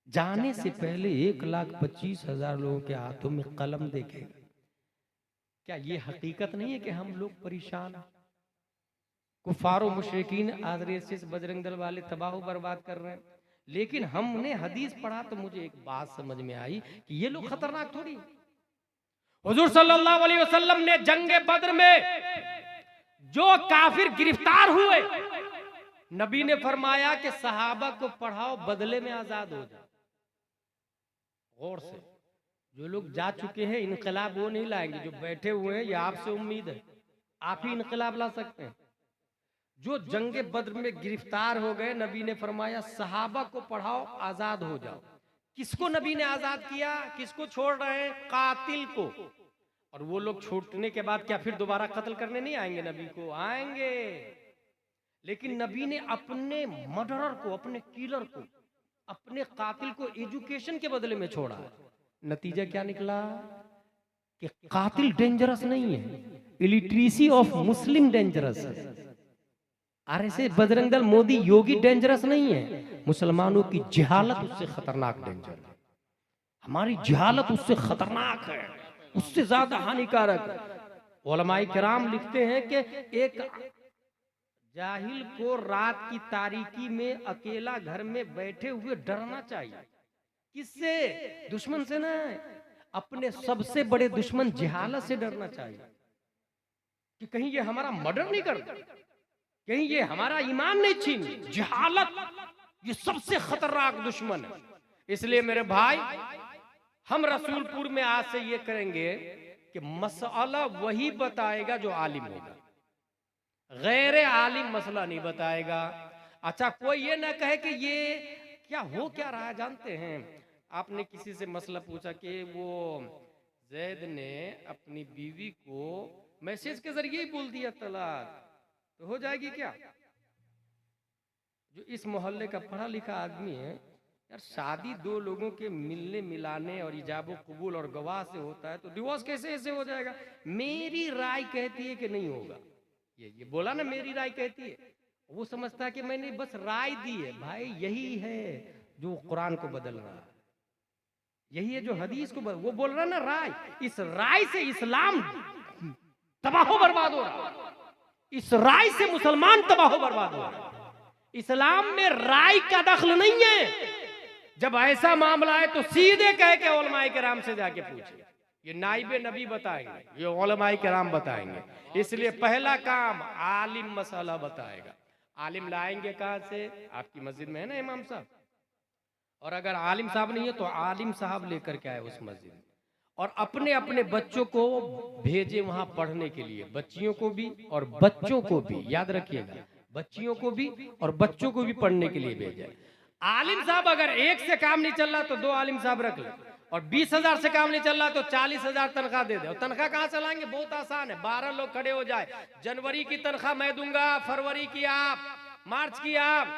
जाने से पहले 1,25,000 लोगों के हाथों में कलम देखेगा। क्या ये हकीकत नहीं है कि हम लोग परेशान, कुफार और मुशरिकीन आरएसएस बजरंग दल वाले तबाह बर्बाद कर रहे हैं? लेकिन हमने हदीस पढ़ा तो मुझे एक बात समझ में आई कि ये लोग खतरनाक थोड़ी। हुजूर सल्लल्लाहु अलैहि वसल्लम ने जंगे बद्र में जो काफिर गिरफ्तार हुए, नबी ने फरमाया कि सहाबा को पढ़ाओ, बदले में आजाद हो जाओ। गौर से, जो लोग जा चुके हैं इनकलाब वो नहीं लाएंगे, जो बैठे हुए हैं ये आपसे उम्मीद है, आप ही इनकलाब ला सकते हैं। जो जंगे बद्र में गिरफ्तार हो गए, नबी ने फरमाया सहाबा को पढ़ाओ, आजाद हो जाओ। किसको नबी ने आजाद किया, किसको छोड़ रहे हैं? कातिल को। और वो लोग छूटने के बाद क्या फिर दोबारा कत्ल करने नहीं आएंगे नबी को? आएंगे। लेकिन नबी ने अपने मर्डरर को, अपने किलर को, अपने कातिल को एजुकेशन के बदले में छोड़ा। नतीजा क्या निकला कि कातिल डेंजरस नहीं है, इलिटरेसी ऑफ मुस्लिम डेंजरस है। आरएसएस बजरंग दल मोदी योगी डेंजरस नहीं है, मुसलमानों की जिहालत उससे खतरनाक डेंजर है। हमारी जिहालत उससे खतरनाक है, उससे ज्यादा हानिकारक है। उलमाए किराम लिखते हैं कि एक जाहिल को रात की तारीकी में अकेला घर में बैठे हुए डरना चाहिए। किससे? दुश्मन से ना, अपने सबसे बड़े दुश्मन जिहालत से डरना चाहिए कि कहीं ये हमारा मर्डर नहीं कर, कहीं ये हमारा ईमान नहीं छीन। जिहालत ये सबसे खतरनाक दुश्मन है। इसलिए मेरे भाई, हम रसूलपुर में आज से ये करेंगे कि मसला वही बताएगा जो आलिम होगा, गैर आलिम मसला नहीं बताएगा। अच्छा, कोई ये ना कहे कि ये क्या हो क्या रहा है। जानते हैं, आपने किसी से मसला पूछा कि वो जैद ने अपनी बीवी को मैसेज के जरिए ही बोल दिया तलाक, तो हो जाएगी क्या? जो इस मोहल्ले का पढ़ा लिखा आदमी है, यार शादी दो लोगों के मिलने मिलाने और इजाबो कबूल और गवाह से होता है, तो डिवोर्स कैसे ऐसे हो जाएगा? मेरी राय कहती है कि नहीं होगा। ये बोला ना, मेरी राय कहती है। वो समझता है कि मैंने बस राय दी है। भाई यही है जो कुरान को बदल रहा है, यही है जो हदीस को वो बोल रहा है ना राय। इस राय से इस्लाम तबाह बर्बाद हो रहा है, इस राय से मुसलमान तबाह बर्बाद हो रहा है। इस्लाम में राय का दखल नहीं है। जब ऐसा मामला है तो सीधे कह के उलमाए किराम से जाके पूछे। ये नाइबे नबी बताएंगे, ये उलमाए किराम बताएंगे। इसलिए पहला काम आलिम मसला बताएगा। आलिम लाएंगे कहां से? आपकी मस्जिद में है ना इमाम साहब, और अगर आलिम साहब नहीं है तो आलिम साहब लेकर के आए उस मस्जिद में, और अपने अपने बच्चों को भेजे वहां पढ़ने के लिए, बच्चियों को भी और बच्चों को भी। याद रखिएगा, बच्चियों को भी और बच्चों को भी पढ़ने के लिए भेजा है। आलिम साहब अगर एक से काम नहीं चल रहा तो 2 आलिम साहब रख ले, और 20,000 से काम नहीं चल रहा तो 40,000 तनख्वाह दे दे। और तनख्वाह कहाँ से लाएंगे? बहुत आसान है, 12 लोग खड़े हो जाए, जनवरी की तनख्वाह मैं दूंगा, फरवरी की आप, मार्च की आप,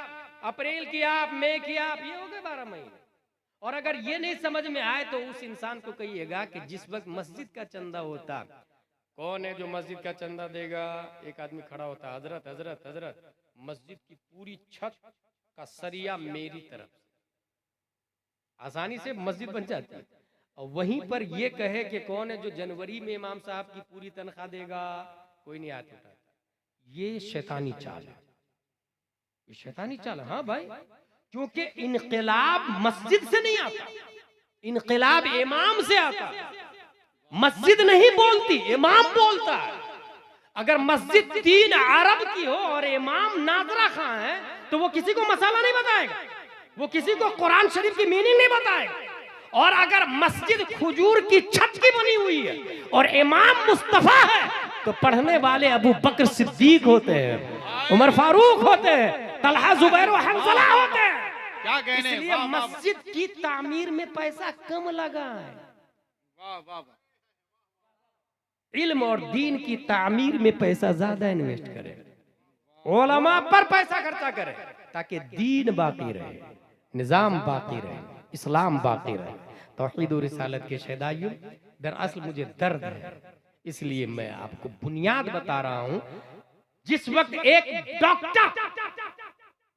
अप्रैल की आप, मई की आप, ये हो गए 12 महीने। और अगर ये नहीं समझ में आए तो उस इंसान को कहिएगा कि जिस वक्त मस्जिद का चंदा होता, कौन है जो मस्जिद का चंदा देगा? एक आदमी खड़ा होता है, हजरत हजरत हजरत मस्जिद की पूरी छत का सरिया मेरी तरफ से। आसानी से मस्जिद बन जाती है। और वहीं पर ये कहे कि कौन है जो जनवरी में इमाम साहब की पूरी तनख्वाह देगा? कोई नहीं हाथ उठाता। ये शैतानी चाल है, ये शैतानी चाल है। हाँ भाई, क्योंकि इनकलाब मस्जिद से नहीं आता, इनकलाब इमाम से आता। मस्जिद नहीं बोलती, इमाम बोलता है। अगर मस्जिद 3 अरब की हो और इमाम नाजरा खां है तो वो किसी को मसाला नहीं बताएगा, वो किसी को कुरान शरीफ की मीनिंग नहीं बताएगा। और अगर मस्जिद खजूर की छत की बनी हुई है और इमाम मुस्तफा है तो पढ़ने वाले अबू बकर सिद्दीक होते हैं, उमर फारूक होते हैं, तलहा जुबैर और हंज़ला होते हैं। क्या कहने? इसलिए मस्जिद की तामीर में पैसा कम लगा है। वाह वाह वाह। इल्म और दीन की तामीर में पैसा ज्यादा इन्वेस्ट करें, उलमा पर पैसा खर्चा करें ताकि दीन बाकी रहे, निजाम बाकी रहे, इस्लाम बाकी रहे। तौहीद और रिसालत के शहदाइयों, दरअसल मुझे दर्द है, इसलिए मैं आपको बुनियाद बता रहा हूं। जिस वक्त एक डॉक्टर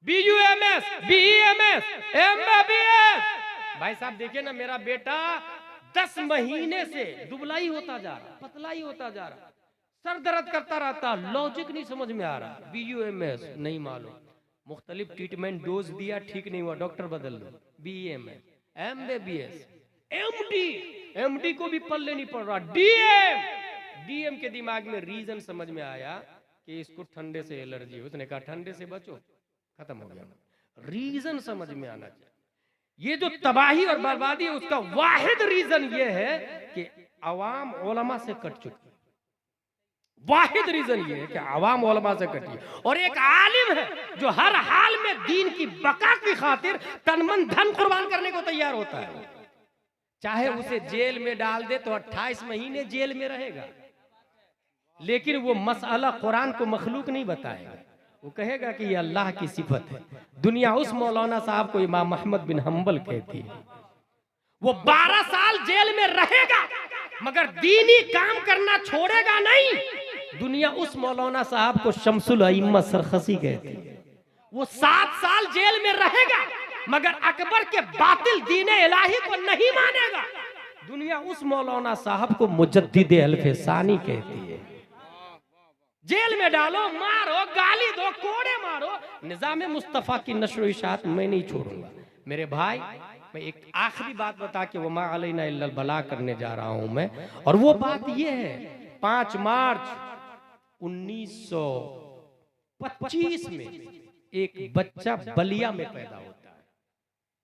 BUMS, BEMS, MBBS, भाई साहब देखिए ना, मेरा बेटा 10 महीने से दुबला ही होता जा रहा, पतला ही होता जा रहा, सर दर्द करता रहता, लॉजिक नहीं समझ में आ रहा। BUMS नहीं मालूम, मुख्तलिफ ट्रीटमेंट डोज दिया, ठीक नहीं हुआ, डॉक्टर बदल दो। BEMS, MBBS, MD को भी पल्ले नहीं पड़ रहा। DM के दिमाग में रीजन समझ में आया कि इसको ठंडे से एलर्जी, उसने कहा ठंडे से बचो, खत्म हो गया। रीजन समझ में आना चाहिए। ये जो तबाही और बर्बादी है उसका वाहिद रीजन ये है कि अवाम उलमा से कट चुकी है। वाहिद रीजन ये है कि अवाम उलमा से कटी है। और एक आलिम है जो हर हाल में दीन की बका की खातिर तन मन धन कुर्बान करने को तैयार होता है, चाहे उसे जेल में डाल दे तो 28 महीने जेल में रहेगा, लेकिन वो मसला कुरान को मखलूक नहीं बताएगा। वो कहेगा कि ये अल्लाह की सिफत है। दुनिया उस मौलाना साहब को इमाम अहमद बिन हंबल कहती है। वो 12 साल जेल में रहेगा मगर दीनी काम करना छोड़ेगा नहीं। दुनिया उस मौलाना साहब को शमसुल अइम्मा सरखसी कहती है। वो 7 साल जेल में रहेगा मगर अकबर के बातिल दीन इलाही को नहीं मानेगा। दुनिया उस मौलाना साहब को मुजद्दिद अल्फसानी कहती है। जेल में डालो, मारो, गाली दो, कोड़े मारो, निजाम मुस्तफा की नश्र इशात मैं नहीं छोड़ूंगा। मेरे भाई, मैं एक आखिरी बात बता के वमा अलैना इल्लल बला करने जा रहा हूं मैं, और वो बात ये है 5 मार्च 1925 में एक बच्चा बलिया में पैदा होता है।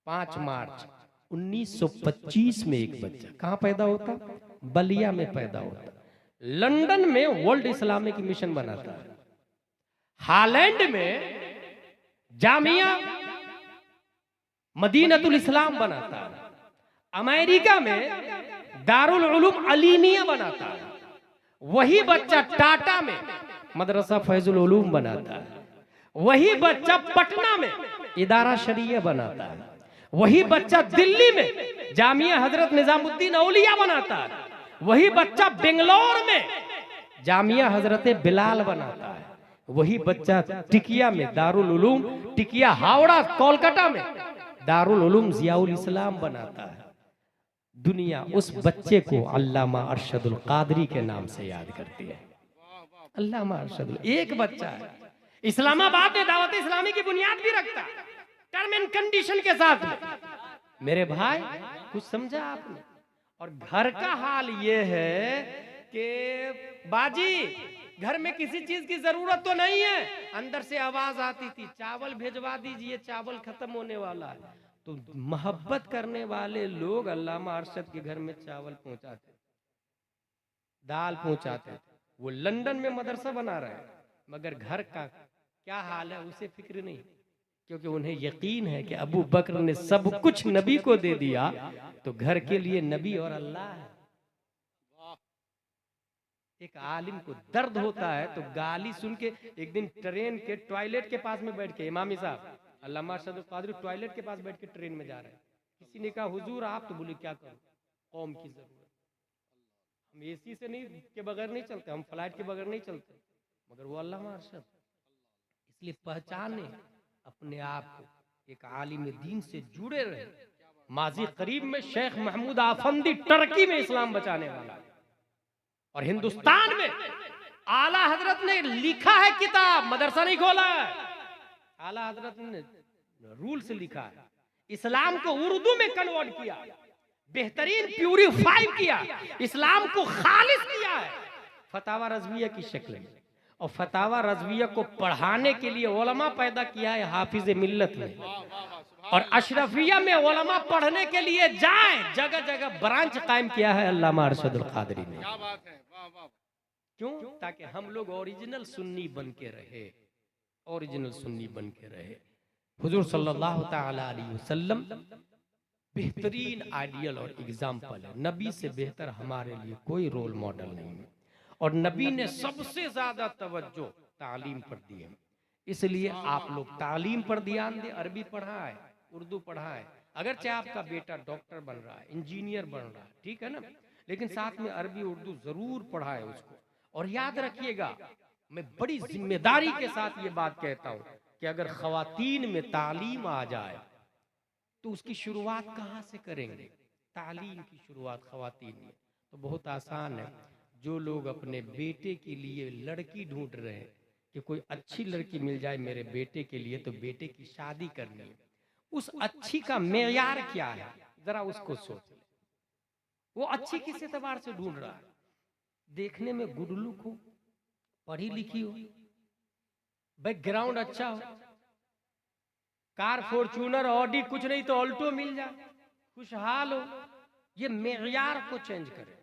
5 मार्च 1925 में एक बच्चा कहाँ पैदा होता? बलिया में पैदा होता। लंदन में वर्ल्ड इस्लामिक मिशन बनाता है, हालैंड में जामिया मदीनतुल इस्लाम बनाता है, अमेरिका में दारुल उलूम अलीनिया बनाता है, वही बच्चा टाटा में मदरसा फैजुल उलूम बनाता है, वही बच्चा पटना में इदारा शरीया बनाता है, वही बच्चा दिल्ली में जामिया हजरत निजामुद्दीन औलिया बनाता है, वही बच्चा बेंगलोर में जामिया हजरत बिलाल बनाता है, वही बच्चा टिकिया में दारुल उलूम, टिकिया हावड़ा कोलकाता में दारुल उलूम जियाउल इस्लाम बनाता है। दुनिया उस बच्चे को अल्लामा अरशदुल कादरी के नाम से याद करती है। अल्लामा अरशदुल, एक बच्चा है, इस्लामाबाद में दावत इस्लामी की बुनियाद भी रखता है, टर्म एंड कंडीशन के साथ में। मेरे भाई, कुछ समझा आपने? और घर का हाल ये है कि बाजी घर में किसी चीज की जरूरत तो नहीं है, अंदर से आवाज आती थी चावल भेजवा दीजिए, चावल खत्म होने वाला है। तो मोहब्बत करने वाले लोग अल्लामा अरशद के घर में चावल पहुंचाते, दाल पहुंचाते। वो लंदन में मदरसा बना रहे हैं मगर घर का क्या हाल है उसे फिक्र नहीं, क्योंकि उन्हें यकीन है कि अबू बकर ने सब कुछ नबी को दे दिया, तो घर के लिए नबी और अल्लाह है। एक आलिम को दर्द होता है तो गाली सुन के, एक दिन ट्रेन के टॉयलेट के पास में बैठ के इमामी साहब अल्लामा अरशद कादरी टॉयलेट के पास बैठ के ट्रेन में जा रहे हैं, किसी ने कहा हुजूर आप, तो बोले क्या करूं, कौम की जरूरत, हम एसी से नहीं के बगैर नहीं चलते, हम फ्लाइट के बगैर नहीं चलते, मगर वो अल्लामा अरशद, इसलिए पहचाने अपने आप को, एक आलिम दीन से जुड़े रहे। माजी करीब में शेख महमूद आफंदी टर्की में इस्लाम बचाने वाला, और हिंदुस्तान में आला हजरत ने लिखा है किताब, मदरसा नहीं खोला है, आला हजरत ने रूल से लिखा है, इस्लाम को उर्दू में कन्वर्ट किया, बेहतरीन प्यूरिफाई किया, इस्लाम को खालिस किया है फतावा रज़विया की शक्ल में। और फतावा रज़विया को पढ़ाने के लिए उलमा पैदा किया है हाफिज मिल्लत ने, और अशरफिया में उलमा पढ़ने के लिए जाए, जगह जगह ब्रांच कायम किया है अल्लामा अरशद कादरी ने। क्या बात है, वाह वाह। क्यों? ताकि हम लोग ओरिजिनल सुन्नी बन के रहे, ओरिजिनल सुन्नी बन के रहे। हुजूर सल्लल्लाहु ताला अलैहि वसल्लम बेहतरीन आइडियल और एग्जाम्पल है, नबी से बेहतर हमारे लिए कोई रोल मॉडल नहीं है, और नबी ने सबसे ज्यादा तवज्जो तालीम पर दी है। इसलिए आप लोग तालीम पर ध्यान दें, अरबी पढ़ाएं, उर्दू पढ़ाएं, अगर चाहे आपका बेटा डॉक्टर बन रहा है, इंजीनियर बन रहा है, ठीक है ना, लेकिन साथ में अरबी उर्दू जरूर पढ़ाएं उसको। और याद रखिएगा, मैं बड़ी जिम्मेदारी के साथ ये बात कहता हूं कि अगर खवातीन में तालीम आ जाए तो उसकी शुरुआत कहाँ से करेंगे? तालीम की शुरुआत खवातीन में तो बहुत आसान है। जो लोग अपने बेटे के लिए लड़की ढूंढ रहे हैं कि कोई अच्छी लड़की मिल जाए मेरे बेटे के लिए, तो बेटे की शादी करनी है, उस अच्छी का मेयार क्या है जरा उसको सोच ले। वो अच्छी किस एतबार से ढूंढ रहा है? देखने में गुड लुक हो, पढ़ी लिखी हो, बैकग्राउंड अच्छा हो, कार फॉर्च्यूनर ऑडी कुछ नहीं तो ऑल्टो मिल जाए, खुशहाल हो, ये मेयार को चेंज करे।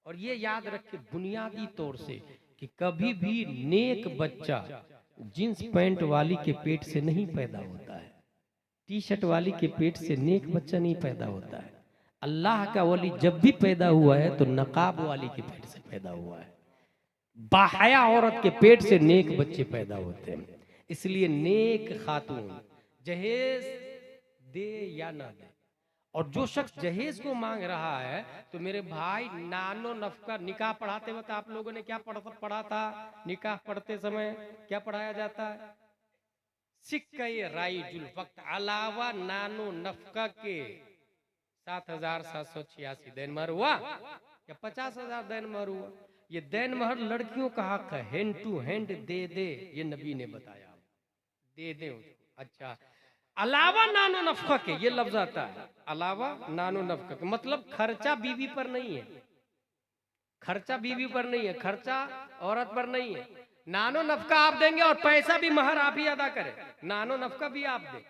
और ये याद रखे बुनियादी तौर से कि कभी भी नेक बच्चा जींस पैंट वाली के पेट से नहीं पैदा होता है, टी शर्ट वाली के पेट से नेक बच्चा नहीं पैदा होता है। अल्लाह का वली जब भी पैदा हुआ है तो नकाब वाली के पेट से पैदा हुआ है। बाहया औरत के पेट से नेक बच्चे पैदा होते हैं। इसलिए नेक खातून जहेज दे या ना दे, और जो शख्स जहेज को मांग रहा है तो मेरे भाई नानो नफका, निकाह पढ़ाते वक्त आप लोगों ने क्या पढ़ा था? निकाह पढ़ते समय क्या पढ़ाया जाता है? सिक्का राइजुल वक्त अलावा नानो नफका के 7,786 दैन महर हुआ या 50,000 दैन महर हुआ। ये दैन महर लड़कियों का हक है, हैंड टू हैंड दे दे, ये नबी ने बताया, दे दे उसको। अच्छा, अलावा नानो नफका के ये लफ्ज आता है, अलावा नानो नफका के मतलब खर्चा बीवी पर नहीं है, खर्चा बीवी पर नहीं है, खर्चा औरत पर नहीं है। नानो नफका आप देंगे और पैसा भी महर आप ही अदा करें, नानो नफका भी आप दें।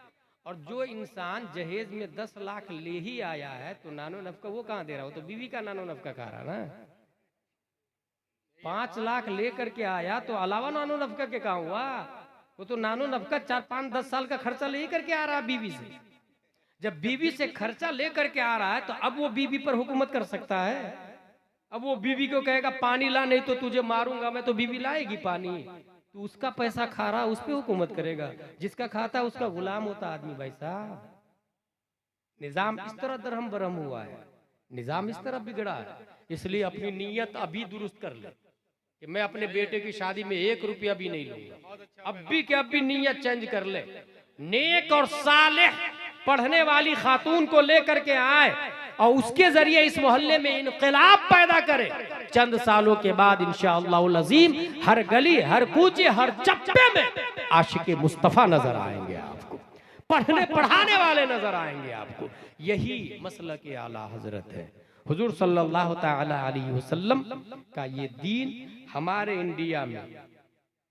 और जो इंसान जहेज में 10 लाख ले ही आया है तो नानो नफका वो कहाँ दे रहा हो? तो बीवी का नानो नफका खा रहा ना। 5 लाख ले करके आया तो अलावा नानो नफका के कहाँ हुआ? वो तो नानो नफका 4, 5, 10 साल का खर्चा ले करके आ रहा है बीवी से। जब बीवी से खर्चा ले करके आ रहा है तो अब वो बीवी पर हुकूमत कर सकता है। अब वो बीवी को कहेगा पानी ला, नहीं तो तुझे मारूंगा मैं, तो बीवी लाएगी पानी। तो उसका पैसा खा रहा, उस पर हुकूमत करेगा। जिसका खाता है उसका गुलाम होता आदमी। भाई साहब, निजाम इस तरह दरहम बरहम हुआ है, निजाम इस तरह बिगड़ा है। इसलिए अपनी नीयत अभी दुरुस्त कर ले कि मैं अपने बेटे की शादी में 1 रुपया भी नहीं लूंगा। अब भी के अब भी नीयत चेंज कर ले। नेक और सालेह पढ़ने वाली खातून को लेकर के आए और उसके जरिए इस मोहल्ले में इनकलाब पैदा करे। चंद सालों के बाद इंशाअल्लाह अज़ीम हर गली, हर कूचे, हर चप्पे में आशिक मुस्तफ़ा नजर आएंगे आपको, पढ़ने पढ़ाने वाले नजर आएंगे आपको। यही मसलक के आला हजरत है। हुजूर सल्लल्लाहु ताला अलैहि वसल्लम का ये दीन हमारे इंडिया में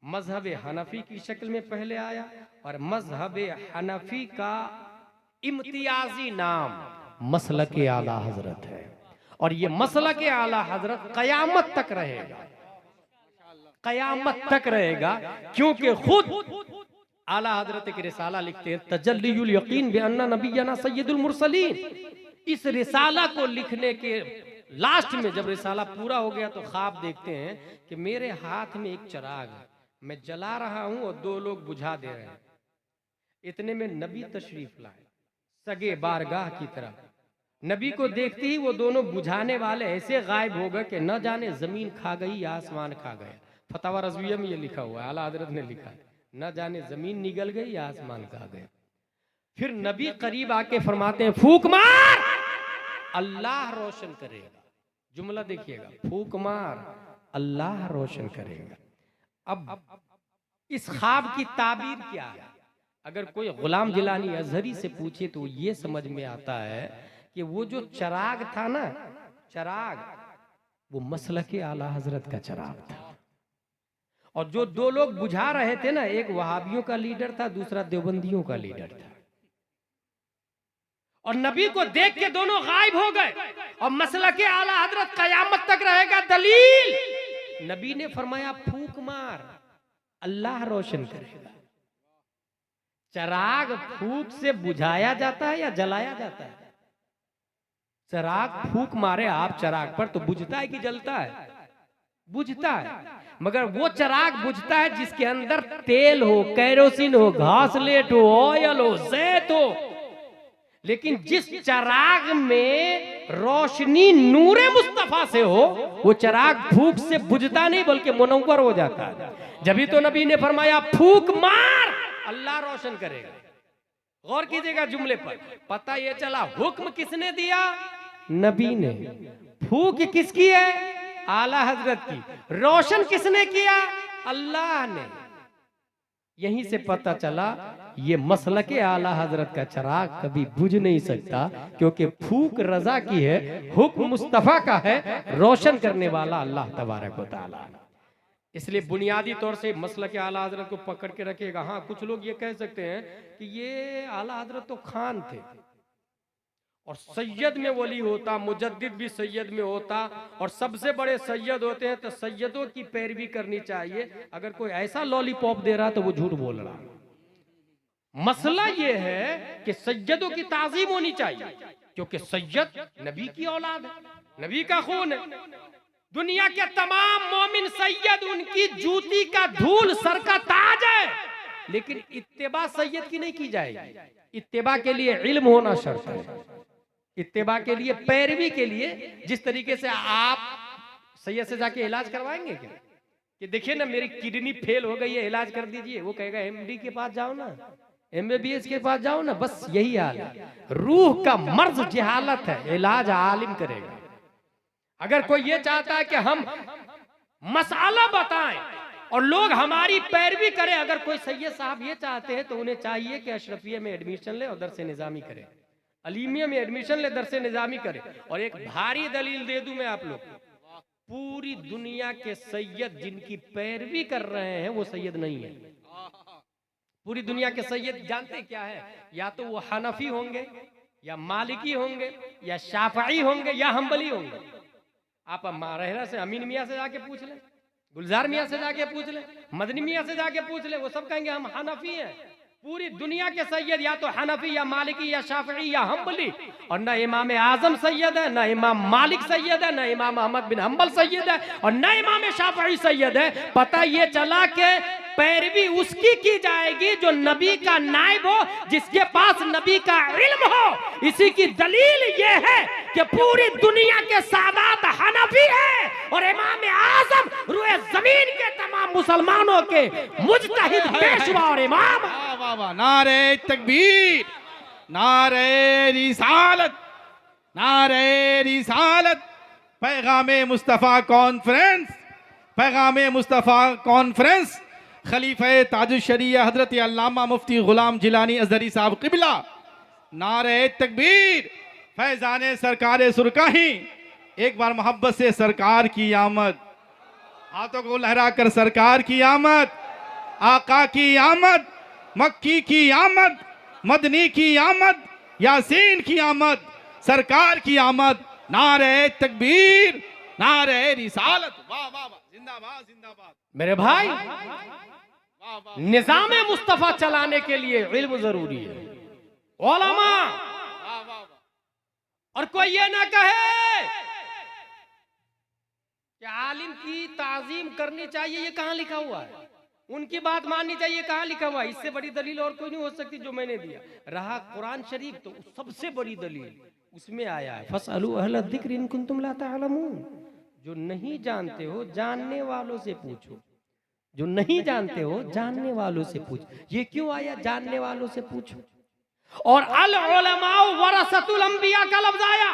मजहब हनफी की शक्ल में पहले आया, और मजहब हनफी का इम्तियाजी नाम मसलक आला हजरत है, और ये मसलक आला हजरत कयामत तक रहेगा। कयामत तक रहेगा, क्योंकि खुद आला हजरत की रिसाला लिखते हैं तजल्लीयुल यकीन बिअन्ना नबियना सय्यदुल मुरसलीन। इस रिसाला को लिखने के लास्ट में जब रिसाला पूरा हो गया तो ख्वाब देखते हैं कि मेरे हाथ में एक चिराग है, मैं जला रहा हूं और दो लोग बुझा दे रहे हैं। इतने में नबी तशरीफ लाए सगे बारगाह की तरफ। नबी को देखते ही वो दोनों बुझाने वाले ऐसे गायब हो गए कि न जाने जमीन खा गई या आसमान खा गया। फतवा रज़विया में ये लिखा हुआ है, आला हजरत ने लिखा है, न जाने जमीन निगल गई या आसमान खा गया। फिर नबी करीब आके फरमाते हैं फूक मार, अल्लाह रोशन करेगा। जुमला देखिएगा, फूक मार अल्लाह रोशन करेगा। अब इस ख्वाब की ताबीर क्या है? अगर कोई गुलाम जिलानी अजहरी से पूछे तो ये समझ में आता है कि वो जो चिराग था ना, चिराग वो मसलके आला हजरत का चिराग था। और जो दो लोग बुझा रहे थे ना, एक वहाबियों का लीडर था, दूसरा देवबंदियों का लीडर था। और नबी को देख के दोनों गायब हो गए। और मसलके आला हजरत कयामत तक रहेगा दलील। नबी ने फरमाया फूक मार अल्लाह रोशन करेगा। चिराग फूक से बुझाया जाता है या जलाया जाता है? चिराग फूक मारे आप चिराग पर तो बुझता है कि जलता है? बुझता है। मगर वो चिराग बुझता है जिसके अंदर तेल हो, कैरोसिन हो, घासलेट हो, ऑयल हो, जैत हो। लेकिन जिस चिराग में रोशनी नूरे मुस्तफा से हो, वो चिराग फूक से बुझता नहीं बल्कि मुनव्वर हो जाता है। जभी तो नबी ने फरमाया फूक मार अल्लाह रोशन करेगा। गौर कीजिएगा जुमले पर, पता ये चला हुक्म किसने दिया? नबी ने। फूक किसकी है? आला हजरत की। रोशन किसने किया? अल्लाह ने। यहीं से पता चला ये मसलके आला हजरत का चिराग कभी बुझ नहीं सकता, क्योंकि फूक रजा की है, हुक्म मुस्तफा का है, रोशन करने वाला अल्लाह तबारक व तआला। इसलिए बुनियादी तौर से मसलके आला हजरत को पकड़ के रखेगा। हाँ, कुछ लोग ये कह सकते हैं कि ये आला हजरत तो खान थे और सैयद में वली होता, मुजद्दिद भी सैयद में होता, और सबसे बड़े सैयद होते हैं तो सैयदों की पैरवी करनी चाहिए। अगर कोई ऐसा लॉलीपॉप दे रहा तो वो झूठ बोल रहा। मसला ये है कि सैयदों की ताजीम होनी चाहिए, क्योंकि सैयद नबी की औलाद है, नबी का खून है। दुनिया के तमाम मोमिन सैयद उनकी जूती का धूल सर का ताज है, लेकिन इत्तेबा सैयद की नहीं की जाएगी। इत्तेबा के लिए इल्म होना शर्त है। इत्तेबा के लिए, पैरवी के लिए, जिस तरीके से आप सैयद से जाके इलाज करवाएंगे क्या कि देखिए ना मेरी किडनी फेल हो गई है, इलाज कर दीजिए, वो कहेगा एमडी के पास जाओ ना, एमबीबीएस के पास जाओ ना। बस यही हाल है। रूह का मर्ज जहालत है, इलाज आलिम करेगा। अगर कोई ये चाहता है कि हम मसाला बताएं और लोग हमारी पैरवी करें, अगर कोई सैयद साहब ये चाहते हैं तो उन्हें चाहिए कि अशरफिया में एडमिशन ले और दरसे निजामी करें, अलीमिया में एडमिशन ले, दरसे निजामी करें। और एक भारी दलील दे दूं मैं आप लोग को, पूरी दुनिया के सैयद जिनकी पैरवी कर रहे हैं वो सैयद नहीं है। पूरी दुनिया के सैयद जानते क्या है? या तो वो हनफी होंगे, या मालिकी होंगे, या शाफई होंगे, या हम्बली होंगे। आप महरा से अमीन मियाँ से जाके पूछ लें, गुलजार मियाँ से जाके पूछ लें, मदनी मियाँ से जाके पूछ लें, वो सब कहेंगे हम हनफी हैं। पूरी दुनिया के सैयद या तो हनफी, या मालिकी, या शाफई, या हम्बली। और न इमाम आजम सैयद है, न इमाम मालिक सैयद है, न इमाम अहमद बिन हम्बल सैयद है, और न इमाम शाफई सैयद है। पता ये चला के पैरवी उसकी की जाएगी जो नबी का नाइब हो, जिसके पास नबी का इल्म हो। इसी की दलील ये है कि पूरी दुनिया के सादात हनफी है और इमाम आजम रूए जमीन के तमाम मुसलमानों के मुजतहिद पेशवा और इमाम। वाह वाह, नारे तकबीर, नारे रिसालत, नारे रिसालत। पैगामे मुस्तफ़ा कॉन्फ्रेंस, पैगामे मुस्तफ़ा कॉन्फ्रेंस, खलीफे ताजुल शरीया हजरत अल्लामा मुफ्ती गुलाम जिलानी अजहरी साहब क़िबला। नारे तकबीर, फैजाने सरकार सुरकाही। एक बार मोहब्बत से सरकार की आमद, हाथों को लहरा कर सरकार की आमद, आका की आमद, मक्की की आमद, मदनी की आमद, यासीन की आमद, सरकार की आमद। नारे तकबीर, नारे रिसालत। वाह वाह वाह। जिंदाबाद जिंदाबाद। मेरे भाई, वाह वाह निजाम मुस्तफा चलाने के लिए इल्म जरूरी है, उलमा। वाह वाह वाह। और कोई ये ना कहे कि आलिम की ताजीम करनी चाहिए, ये कहाँ लिखा हुआ है? उनकी बात माननी चाहिए, कहाँ लिखा हुआ है? इससे बड़ी दलील और कोई नहीं हो सकती जो मैंने दिया। रहा कुरान शरीफ, तो सबसे बड़ी दलील उसमें आया है, फसअलू अहल ज़िक्र इन कुंतुम ला तअलमून। जो नहीं जानते हो जानने वालों से पूछो, जो नहीं जानते हो जानने वालों से पूछो। ये क्यों आया जानने वालों से पूछो? और अल उलमा वरसतुल अंबिया का लफ्ज आया,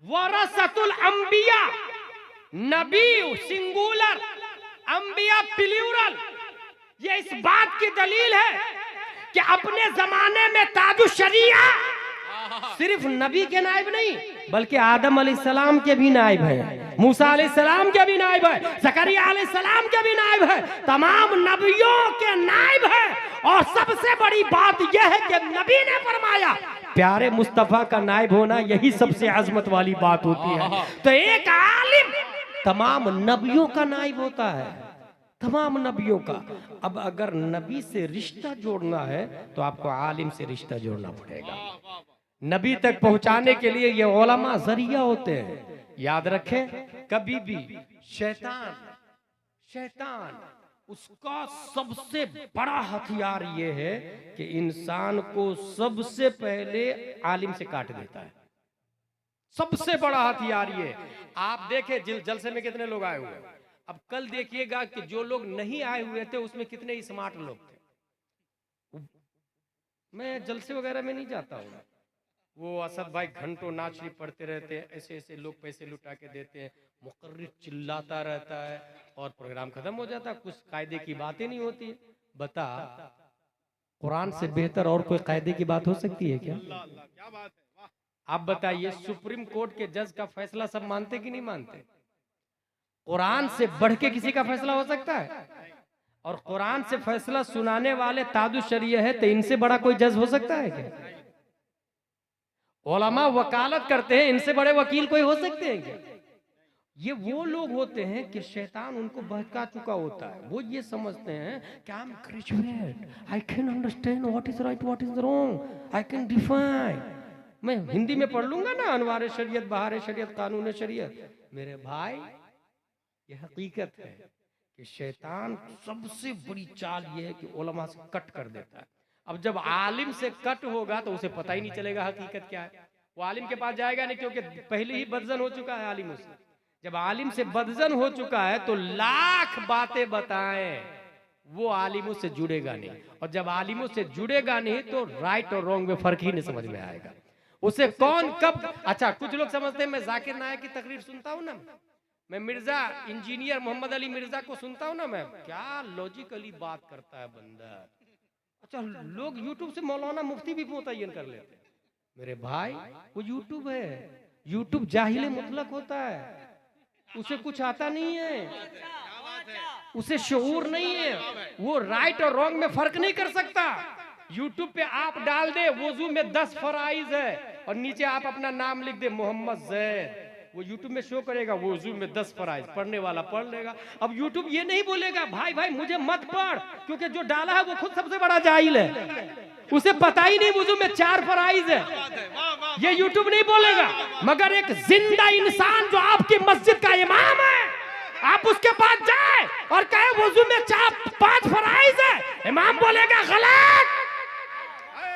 वरसतुल अंबिया, नबी सिंगुलर, अंबिया प्लूरल। ये इस बात की दलील है कि अपने जमाने में ताजुश शरिया सिर्फ नबी के नायब नहीं, बल्कि आदम अलैहिस्सलाम के भी नायब है, मूसा अलैहिस्सलाम के भी नायब है, जकरिया अलैहिस्सलाम के भी नायब है, तमाम नबियों के नायब है। और सबसे बड़ी बात यह है कि नबी ने फरमाया प्यारे मुस्तफा का नायब होना यही सबसे अजमत वाली बात होती है। तो एक आलिम तमाम नबियों का नायब होता है, तमाम नबियों का। अब अगर नबी से रिश्ता जोड़ना है तो आपको आलिम से रिश्ता जोड़ना पड़ेगा। नबी तक पहुंचाने के लिए ये उलमा जरिया होते हैं। याद रखें, कभी भी शैतान उसका सबसे बड़ा हथियार ये है कि इंसान को सबसे पहले आलिम से काट देता है। सबसे बड़ा हथियार ये। आप देखें जलसे में कितने लोग आए हुए हैं। अब कल देखिएगा कि जो लोग नहीं आए हुए थे उसमें कितने स्मार्ट लोग थे। मैं जलसे वगैरह में नहीं जाता हूँ, वो असद भाई घंटों नाचनी पढ़ते रहते हैं, ऐसे ऐसे लोग पैसे लुटा के देते हैं, मुकर्रिर चिल्लाता रहता है और प्रोग्राम खत्म हो जाता है, कुछ कायदे की बातें नहीं होती। बता, कुरान से बेहतर और कोई कायदे की बात हो सकती है क्या? क्या बात है। आप बताइए, सुप्रीम कोर्ट के जज का फैसला सब मानते कि नहीं मानते? कुरान से बढ़ के किसी का फैसला हो सकता है? और कुरान से फैसला सुनाने वाले तादुश शरिया है, तो इनसे बड़ा कोई जज हो सकता है क्या? उलमा वकालत करते हैं, इनसे बड़े वकील कोई हो सकते हैं क्या? ये वो लोग होते हैं कि शैतान उनको बहका चुका होता है। वो ये समझते हैं कि I am graduate, I can understand what is right what is wrong, I can define. मैं हिंदी में पढ़ लूंगा ना, अनवार शरीयत, बहार शरीयत, कानून शरीयत। मेरे भाई, ये हकीकत है कि शैतान सबसे बड़ी चाल ये है कि उलमा से कट कर देता है। अब जब आलिम से कट होगा तो उसे पता ही नहीं चलेगा हकीकत क्या है। वो आलिम के पास जाएगा नहीं, क्योंकि पहले ही बदजन हो चुका है आलिम उससे। जब आलिम से बदजन हो चुका है तो लाख बातें बताएं, वो आलिमों से जुड़ेगा नहीं। और जब आलिमों से जुड़ेगा नहीं तो राइट और रॉन्ग में फर्क ही नहीं समझ में आएगा। उसे कौन कब। अच्छा, कुछ लोग समझते हैं मैं जाकिर नायक की तकरीर सुनता हूं ना, मैं मिर्जा इंजीनियर मोहम्मद अली मिर्जा को सुनता हूं ना, मैं क्या लॉजिकली बात करता है बंदा। अच्छा, लोग यूट्यूब से मौलाना मुफ्ती भी मुतय्यन कर लेते हैं। मेरे भाई, वो यूट्यूब है, यूट्यूब जाहिल मुतलक होता है, उसे कुछ आता नहीं है, उसे शऊर नहीं है, वो राइट और रॉन्ग में फर्क नहीं कर सकता। यूट्यूब पे आप डाल दे वुजू में 10 फराइज है और नीचे आप अपना नाम लिख दे मोहम्मद जैद, वो यूट्यूब में शो करेगा वुजू में 10 फराइज, पढ़ने वाला पढ़ लेगा। अब यूट्यूब ये नहीं बोलेगा भाई भाई मुझे मत पढ़, क्योंकि जो डाला है वो खुद सबसे बड़ा जाहिल है, उसे पता ही नहीं वुजू में 4 फराइज है। ये यूट्यूब नहीं बोलेगा। मगर एक जिंदा इंसान जो आपकी मस्जिद का इमाम है, आप उसके पास जाए और कहे वुजू में 4-5 फराइज है, इमाम बोलेगा गलत,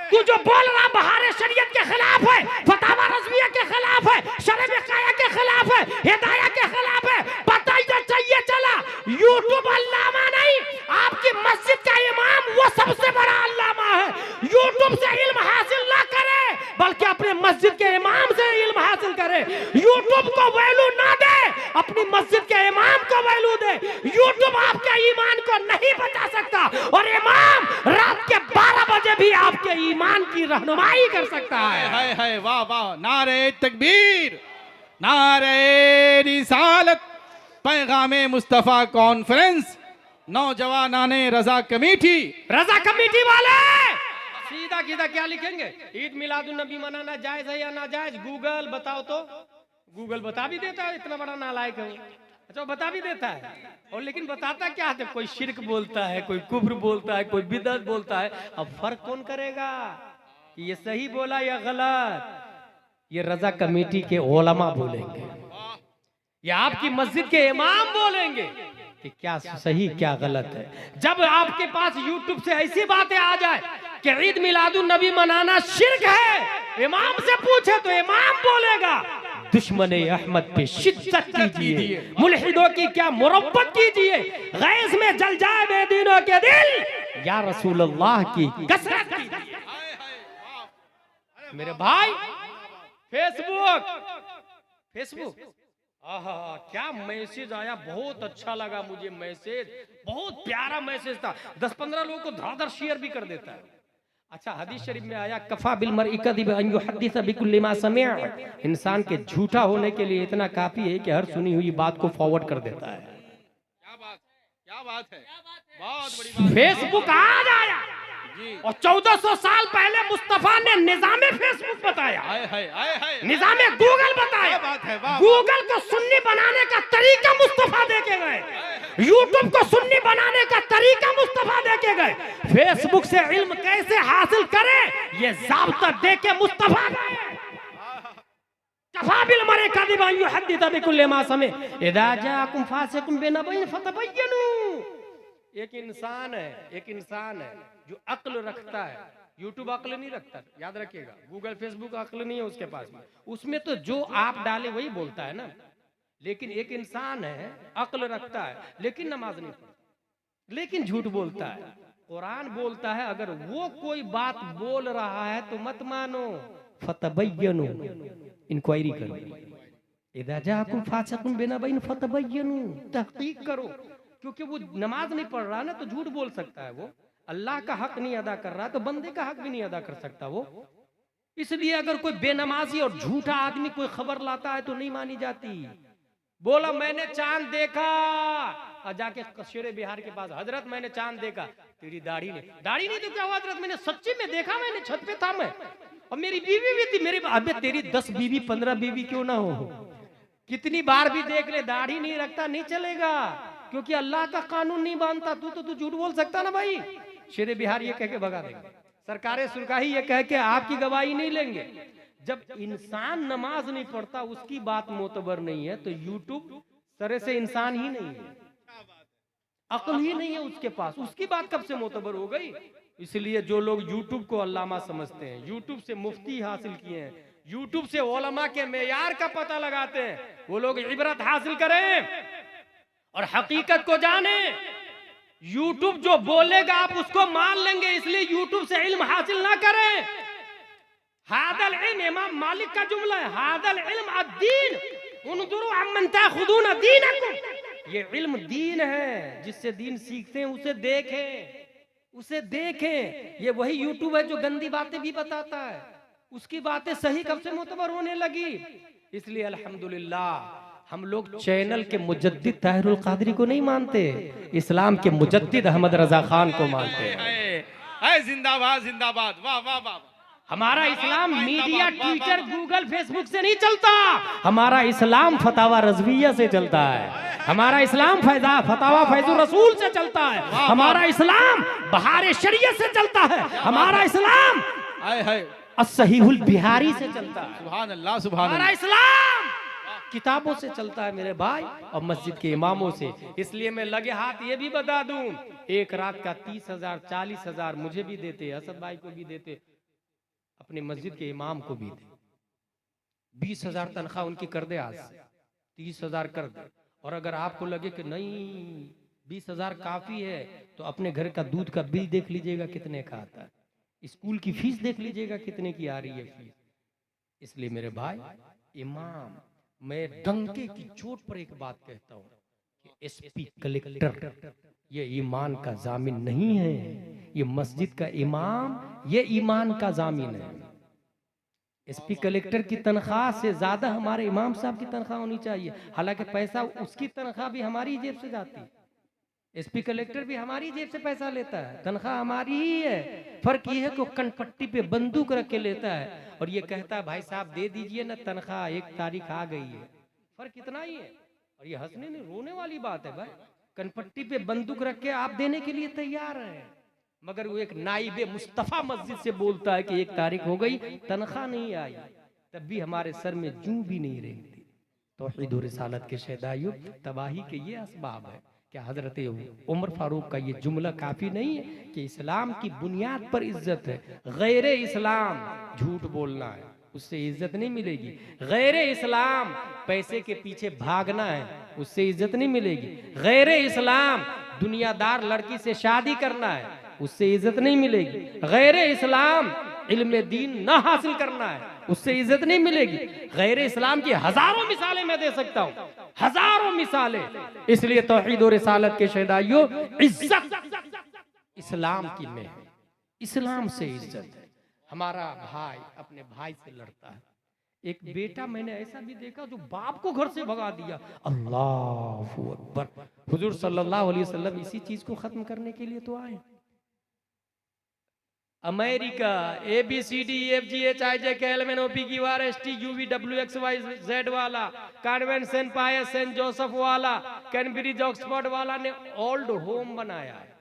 तू जो बोल रहा बहार शरीयत के खिलाफ है, फतावा रज़विया के खिलाफ है, शरह विकाया के खिलाफ है, हिदाया के खिलाफ है। पता ही चाहिए चला यूट्यूब अल्लामा नहीं, आपकी मस्जिद का इमाम वो सबसे बड़ा अल्लामा है। यूट्यूब से इल्म हासिल ना करे, बल्कि अपने मस्जिद के इमाम से इल्म हासिल करे। यूट्यूब को वैल्यू ना दे, अपनी मस्जिद के इमाम को वैल्यू दे। यूट्यूब आपके ईमान को नहीं बचा सकता, और इमाम रात के 12 बजे भी आपके ईमान की रहनुमाई कर सकता है। हाय हाय, वाह वाह, नारे तकबीर, नारे रिसालत, पैगामे मुस्तफा कॉन्फ्रेंस, नौजवानाने रजा कमेटी। रजा कमेटी वाले सीधा सीधा क्या लिखेंगे? ईद मिलादुन नबी मनाना जायज है या नाजायज? गूगल बताओ तो, गूगल बता भी देता है, इतना बड़ा नालायक है। अच्छा बता भी देता है, और लेकिन बताता क्या है, कोई शिर्क बोलता है, कोई कुफ्र बोलता है, कोई बिदअत बोलता है। अब फर्क कौन करेगा कि ये सही बोला या गलत? ये रजा कमेटी के उलमा बोलेंगे, या आपकी मस्जिद के इमाम बोलेंगे कि क्या सही क्या गलत है। जब आपके पास यूट्यूब से ऐसी बातें आ जाए कि ईद मिलादुन नबी मनाना शिर्क है, इमाम से पूछे तो इमाम बोलेगा दुश्मन अहमद पे शिद्दत कीजिए, मुल्हिदों की क्या मुरब्बत कीजिए, गैस में जल जाए बेदीनों के दिल, या रसूल अल्लाह की कसरत कीजिए। मेरे भाई फेसबुक आहा क्या मैसेज आया, बहुत अच्छा लगा मुझे मैसेज, बहुत प्यारा मैसेज था। 10-15 लोगों को धड़ाधड़ शेयर भी कर देता है। अच्छा हदीस शरीफ में आया कफा बिल मरई कदिब अन युहद्दिस बिकुल्लि मा समिअ, इंसान के झूठा होने के लिए इतना काफी है कि हर सुनी हुई बात को फॉरवर्ड कर देता है। क्या बात है, बहुत बड़ी बात। फेसबुक आज आया और 1400 साल पहले मुस्तफा ने निजामे फेसबुक बताया, निजामे गूगल बताया। गूगल को सुन्नी बनाने का तरीका मुस्तफा दे के गए, यूट्यूब को सुन्नी बनाने का तरीका मुस्तफा दे के गए, फेसबुक से इल्म कैसे हासिल करें ये ज़ाब्ता दे के मुस्तफा गए। कफा बिल मरई कदिबा अन युहद्दिस बिकुल्लि मा समिअ इज़ा जाअकुम फासिकुम बिनबइन फतबय्यनु। एक इंसान है जो अक्ल रखता है, यूट्यूब अक्ल नहीं रखता, याद रखिएगा। गूगल फेसबुक अक्ल नहीं है उसके पास में, उसमें तो जो आप डाले वही बोलता है ना। लेकिन एक इंसान है अक्ल रखता है लेकिन नमाज नहीं पढ़ता, लेकिन झूठ बोलता है। कुरान बोलता है अगर वो कोई बात बोल रहा है तो मत मानो, फतबय्यनु, इंक्वायरी करो। इज़ा जाअकुम फासिकुम बिनबइन फतबय्यनु, तहकीक करो। क्योंकि वो नमाज नहीं पढ़ रहा ना तो झूठ बोल सकता है, वो अल्लाह का हक नहीं अदा कर रहा तो बंदे का हक भी नहीं अदा कर सकता वो। इसलिए अगर कोई बेनमाजी और झूठा आदमी कोई खबर लाता है तो नहीं मानी जाती। बोला मैंने चांद देखा, और जाके शेरे बिहार के पास, हजरत मैंने चांद देखा, तेरी दाढ़ी नहीं तो क्या हुआ हजरत, मैंने सच्ची में देखा, मैंने छत पे था मैं, और मेरी बीवी भी थी। मेरे अबे तेरी 10 बीवी 15 बीवी क्यों ना हो, कितनी बार भी देख ले, दाढ़ी नहीं रखता नहीं चलेगा, क्योंकि अल्लाह का कानून नहीं मानता तू, तो तू झूठ बोल सकता ना भाई। शेरे बिहार ये कह के भगा देंगे, सरकारें सुरकाही ये कह के आपकी गवाही नहीं लेंगे। जब इंसान नमाज नहीं पढ़ता उसकी बात मोतबर नहीं है तो यूट्यूब तरह से इंसान ही नहीं है, अक्ल ही नहीं है उसके पास, उसकी बात कब से मोतबर हो गई। इसलिए जो लोग यूट्यूब को अल्लामा समझते हैं, यूट्यूब से मुफ्ती हासिल किए हैं, यूट्यूब से उलमा के मेयार का पता लगाते हैं, वो लोग इबरत हासिल करें और हकीकत को जाने। यूट्यूब जो बोलेगा आप उसको मान लेंगे, इसलिए यूट्यूब से इल्म हासिल ना करें। हादल इल्म, इमाम मालिक का जुमला है, हादल इल्म अद्दीन उनजुरू अम्मन ताखुदून दीनकुम। ये इल्म दीन है, जिससे दीन सीखते हैं उसे देखें। ये वही यूट्यूब है जो गंदी बातें भी बताता है, उसकी बातें सही कब से मोतबर होने लगी। इसलिए अल्हम्दुलिल्लाह हम लोग चैनल के मुजद्दिद ताहिरुल कादरी को नहीं मानते, इस्लाम के मुजद्दिद अहमद रजा खान को मानते हैं। जिंदाबाद जिंदाबाद, वाह वाह वाह। हमारा इस्लाम मीडिया, ट्विटर, गूगल, फेसबुक से नहीं चलता, हमारा इस्लाम फतावा रज़विया से चलता है, हमारा इस्लाम फतावा फैजुर रसूल से चलता है, हमारा इस्लाम बहार शरीयत से चलता है, हमारा इस्लाम अस्सहीहुल बिहारी से चलता है। सुभान अल्लाह, सुभान अल्लाह। हमारा इस्लाम किताबों से चलता है मेरे भाई, और मस्जिद के इमामों से। इसलिए मैं लगे हाथ ये भी बता दूं, एक रात का 30,000 40,000 मुझे भी देते, असद भाई को भी देते, अपने मस्जिद के इमाम को भी दे। 20,000 तनख्वाह उनकी कर दे, आज से 30,000 कर दे। और अगर आपको लगे कि नहीं 20,000 काफी है तो अपने घर का दूध का बिल देख लीजिएगा कितने का आता है, स्कूल की फीस देख लीजिएगा कितने की आ रही है फीस। इसलिए मेरे भाई इमाम, मैं डंके की चोट पर एक बात कहता हूँ कि एसपी कलेक्टर ये ईमान का जामिन नहीं है, ये मस्जिद का इमाम ये ईमान का जामिन है। एसपी कलेक्टर की तनख्वाह से ज्यादा हमारे इमाम साहब की तनख्वाह होनी चाहिए, हालांकि पैसा उसकी तनख्वाह भी हमारी जेब से जाती है, एसपी कलेक्टर भी हमारी जेब से पैसा लेता है, तनख्वाह हमारी ही है। फर्क ये है कि कनपट्टी पे बंदूक रख के लेता है और ये कहता है भाई साहब दे दीजिए ना तनख्वाह, 1 तारीख आ गई है। फर्क इतना ही है। और ये हंसने नहीं रोने वाली बात है भाई। कनपट्टी पे बंदूक रख के आप देने के लिए तैयार हैं, मगर वो एक नाइबे मुस्तफा मस्जिद से बोलता है कि 1 तारीख हो गई, तनख्वाह नहीं आई, तब भी हमारे सर में जूं भी नहीं रेंगती। तौहीद और रिसालत के शहदाइयों, तबाही के ये असबाब है। क्या हजरत उमर फारूक का ये जुमला काफी नहीं है कि इस्लाम की बुनियाद पर इज्जत है, गैर इस्लाम झूठ बोलना है, उससे इज्जत नहीं मिलेगी। गैर इस्लाम पैसे के पीछे भागना है, उससे इज्जत नहीं मिलेगी। गैर इस्लाम दुनियादार लड़की से शादी करना है, उससे इज्जत नहीं मिलेगी। गैर इस्लाम इल्म दीन ना हासिल करना है, उससे इज्जत नहीं मिलेगी। गैर इस्लाम की हजारों मिसालें मैं दे सकता हूँ, हजारों मिसालें। इसलिए तौहीद और रिसालत के शहदाइयों, इज्जत इस्लाम की में है, इस्लाम से इज्जत है। हमारा भाई अपने भाई से लड़ता है। एक बेटा मैंने ऐसा भी देखा जो बाप को घर से भगा दिया। अल्लाहु अकबर। हुजूर सल्लल्लाहु अलैहि वसल्लम इसी चीज को खत्म करने के लिए तो आए। अमेरिका ABCDEFGHIJKLMNOPQRSTUVWXYZ वाला, कॉन्वेंट सेंट पायस सेंट जोसेफ वाला, कैम्ब्रिज ऑक्सफोर्ड वाला ने ओल्ड होम बनाया है।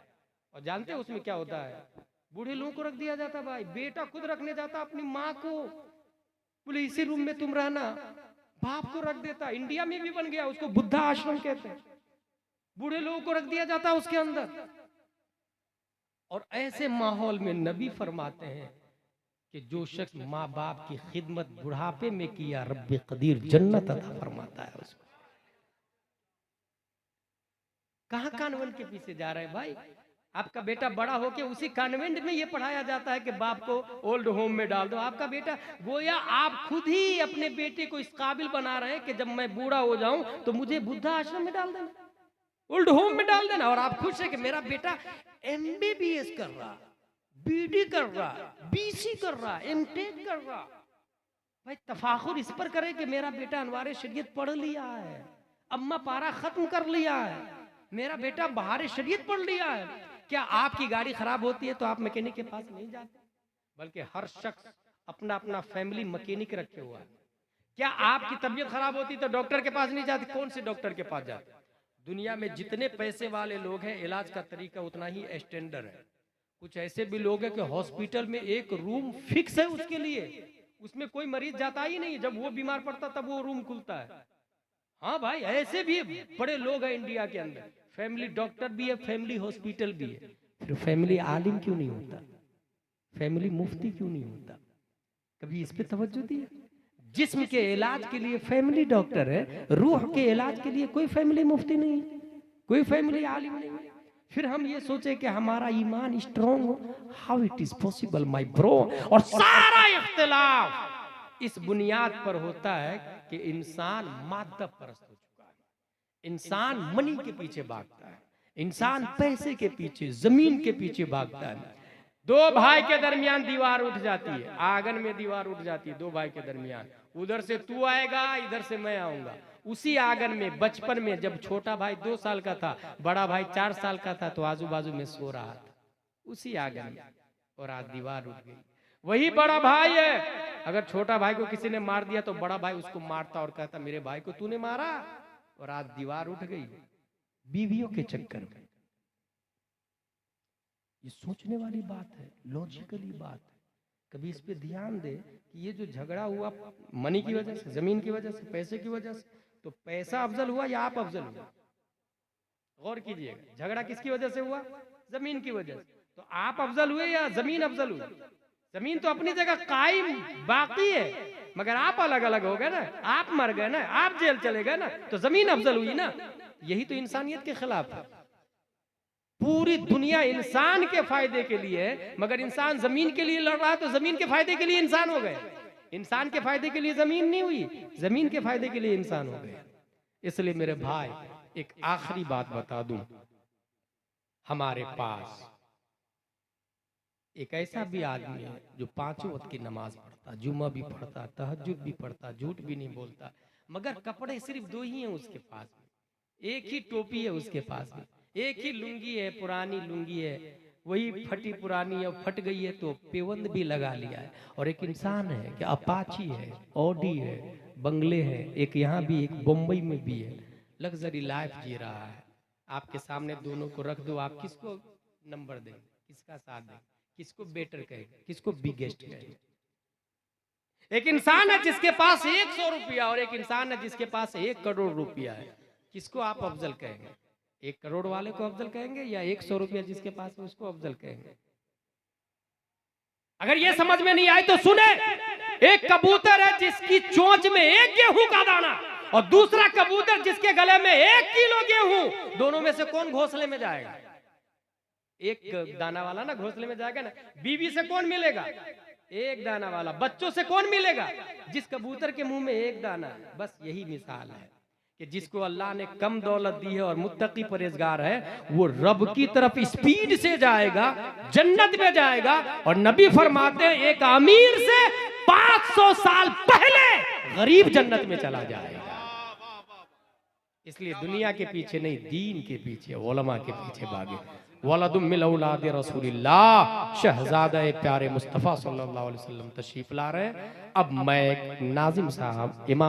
और जानते हैं उसमें क्या होता है? बूढ़े लोगों को रख दिया जाता भाई, बेटा खुद रखने जाता अपनी माँ को, बोले इसी रूम में तुम रहना, बाप को रख देता। इंडिया में भी बन गया, उसको बुद्धा आश्रम कहते हैं। बूढ़े लोगों को रख दिया जाता उसके अंदर। और ऐसे माहौल में नबी फरमाते हैं कि जो शख्स माँ बाप की खिदमत बुढ़ापे में किया, रब्बे कदीर जन्नत अता फरमाता है उसको। कहां कॉन्वेंट के पीछे जा रहे हैं भाई? आपका बेटा बड़ा होके उसी कॉन्वेंट में ये पढ़ाया जाता है कि बाप को ओल्ड होम में डाल दो। आपका बेटा, गोया आप खुद ही अपने बेटे को इस काबिल बना रहे हैं कि जब मैं बूढ़ा हो जाऊं तो मुझे बुद्धा आश्रम में डाल देना, ओल्ड होम में डाल देना। और आप खुश है कि मेरा बेटा MBBS कर रहा, BD कर रहा, BC कर रहा, MTech कर रहा। भाई तफाखुर इस पर करे कि मेरा बेटा अनवार शरीयत पढ़ लिया है, अम्मा पारा खत्म कर लिया है, मेरा बेटा बहार शरीयत पढ़ लिया है। क्या आपकी गाड़ी खराब होती है तो आप मैकेनिक के पास नहीं जाते, बल्कि हर शख्स अपना अपना फैमिली मैकेनिक रखे हुआ है। क्या आपकी तबीयत खराब होती तो डॉक्टर के पास नहीं जाते? कौन से डॉक्टर के पास जाते? दुनिया में जितने पैसे वाले लोग हैं, इलाज का तरीका उतना ही स्टैंडर्ड है। कुछ ऐसे भी लोग हैं कि हॉस्पिटल में एक रूम फिक्स है उसके लिए, उसमें कोई मरीज जाता ही नहीं, जब वो बीमार पड़ता तब वो रूम खुलता है। हाँ भाई, ऐसे भी बड़े लोग हैं इंडिया के अंदर। फैमिली डॉक्टर भी है, फैमिली हॉस्पिटल भी है। फिर फैमिली आलिम क्यों नहीं होता? फैमिली मुफ्ती क्यों नहीं होता? कभी इस पे तवज्जो दी? जिस्म के इलाज के लिए फैमिली डॉक्टर है, रूह के इलाज के लिए कोई फैमिली मुफ्ती नहीं, कोई फैमिली आलिम नहीं। फिर हम ये सोचे कि हमारा ईमान स्ट्रॉन्ग हो। How it is possible my bro? और सारा इख्तिलाफ इस बुनियाद पर होता है कि इंसान मादा परस्त हो चुका है, इंसान मनी के पीछे भागता है, इंसान पैसे के पीछे, जमीन के पीछे भागता है। दो भाई के दरमियान दीवार उठ जाती है, आंगन में दीवार उठ जाती है दो भाई के दरमियान। उधर से तू आएगा, इधर से मैं आऊंगा। उसी आंगन में बचपन में जब छोटा भाई 2 साल का था, बड़ा भाई 4 साल का था, तो आजू बाजू में सो रहा था उसी आंगन में, और आज दीवार उठ गई। वही बड़ा भाई है, अगर छोटा भाई को किसी ने मार दिया तो बड़ा भाई उसको मारता और कहता मेरे भाई को तूने मारा, और आज दीवार उठ गई बीवियों के चक्कर में। ये सोचने वाली बात है, लॉजिकली बात है। कभी इस पे ध्यान दे कि ये जो झगड़ा हुआ मनी की वजह से, जमीन की वजह से, पैसे की वजह से, तो पैसा अफजल हुआ या आप अफजल हुआ? गौर कीजिएगा, झगड़ा किसकी वजह से हुआ? जमीन की वजह से। तो आप अफजल हुए या जमीन अफजल हुई? जमीन तो अपनी जगह कायम बाकी है, मगर आप अलग अलग हो गए ना, आप मर गए ना, आप जेल चले गए ना, तो जमीन अफजल हुई ना। यही तो इंसानियत के खिलाफ है। पूरी दुनिया इंसान के फायदे के लिए है, मगर इंसान जमीन के लिए लड़ रहा है, तो जमीन के फायदे के लिए इंसान हो गए। इंसान के फायदे के लिए जमीन नहीं हुई, जमीन के फायदे के लिए इंसान हो गए। इसलिए मेरे भाई, एक आखिरी बात बता दूं, हमारे पास एक ऐसा भी आदमी है जो 5 वक्त की नमाज पढ़ता, जुम्मा भी पढ़ता, तहज्जुद भी पढ़ता, झूठ भी नहीं बोलता, मगर कपड़े सिर्फ 2 ही हैं उसके पास में, एक ही टोपी है उसके पास में, एक ही लुंगी है, पुरानी लुंगी है, वही फटी पुरानी है, फट गई है तो पेवंद भी लगा लिया है। और एक इंसान है कि अपाची है, ऑडी है, बंगले है, एक यहाँ भी, एक बम्बई में भी है, लग्जरी लाइफ जी रहा है। आपके सामने दोनों को रख दो, आप किसको नंबर देंगे, किसका साथ देंगे, किसको बेटर कहेंगे, किसको बिगेस्ट कहेंगे? एक इंसान है जिसके पास 100 रुपया और एक इंसान है जिसके पास 1 करोड़ रुपया है, किसको आप अफजल कहेंगे? 1 करोड़ वाले को अफजल कहेंगे या 100 रुपया जिसके पास है उसको अफजल कहेंगे? अगर ये समझ में नहीं आए तो सुने, एक कबूतर है जिसकी चोंच में 1 गेहूं का दाना और दूसरा कबूतर जिसके गले में 1 किलो गेहूं, दोनों में से कौन घोंसले में जाएगा? एक दाना वाला ना घोंसले में जाएगा ना। बीवी से कौन मिलेगा? एक दाना वाला। बच्चों से कौन मिलेगा? जिस कबूतर के मुंह में 1 दाना है। बस यही मिसाल है कि जिसको अल्लाह ने कम दौलत दी है और मुत्तकी परहेजगार है, वो रब की तरफ स्पीड से जाएगा, जन्नत में जाएगा। और नबी फरमाते हैं एक अमीर से 500 साल पहले गरीब जन्नत में चला जाएगा। इसलिए दुनिया के पीछे नहीं, दीन के पीछे, उलमा के पीछे भागे। वलदुम मिन औलाद रसूलिल्लाह, शहजादा प्यारे मुस्तफ़ा सल्लल्लाहु अलैहि वसल्लम तशरीफ ला रहे हैं। अब मैं नाजिम साहब इमाम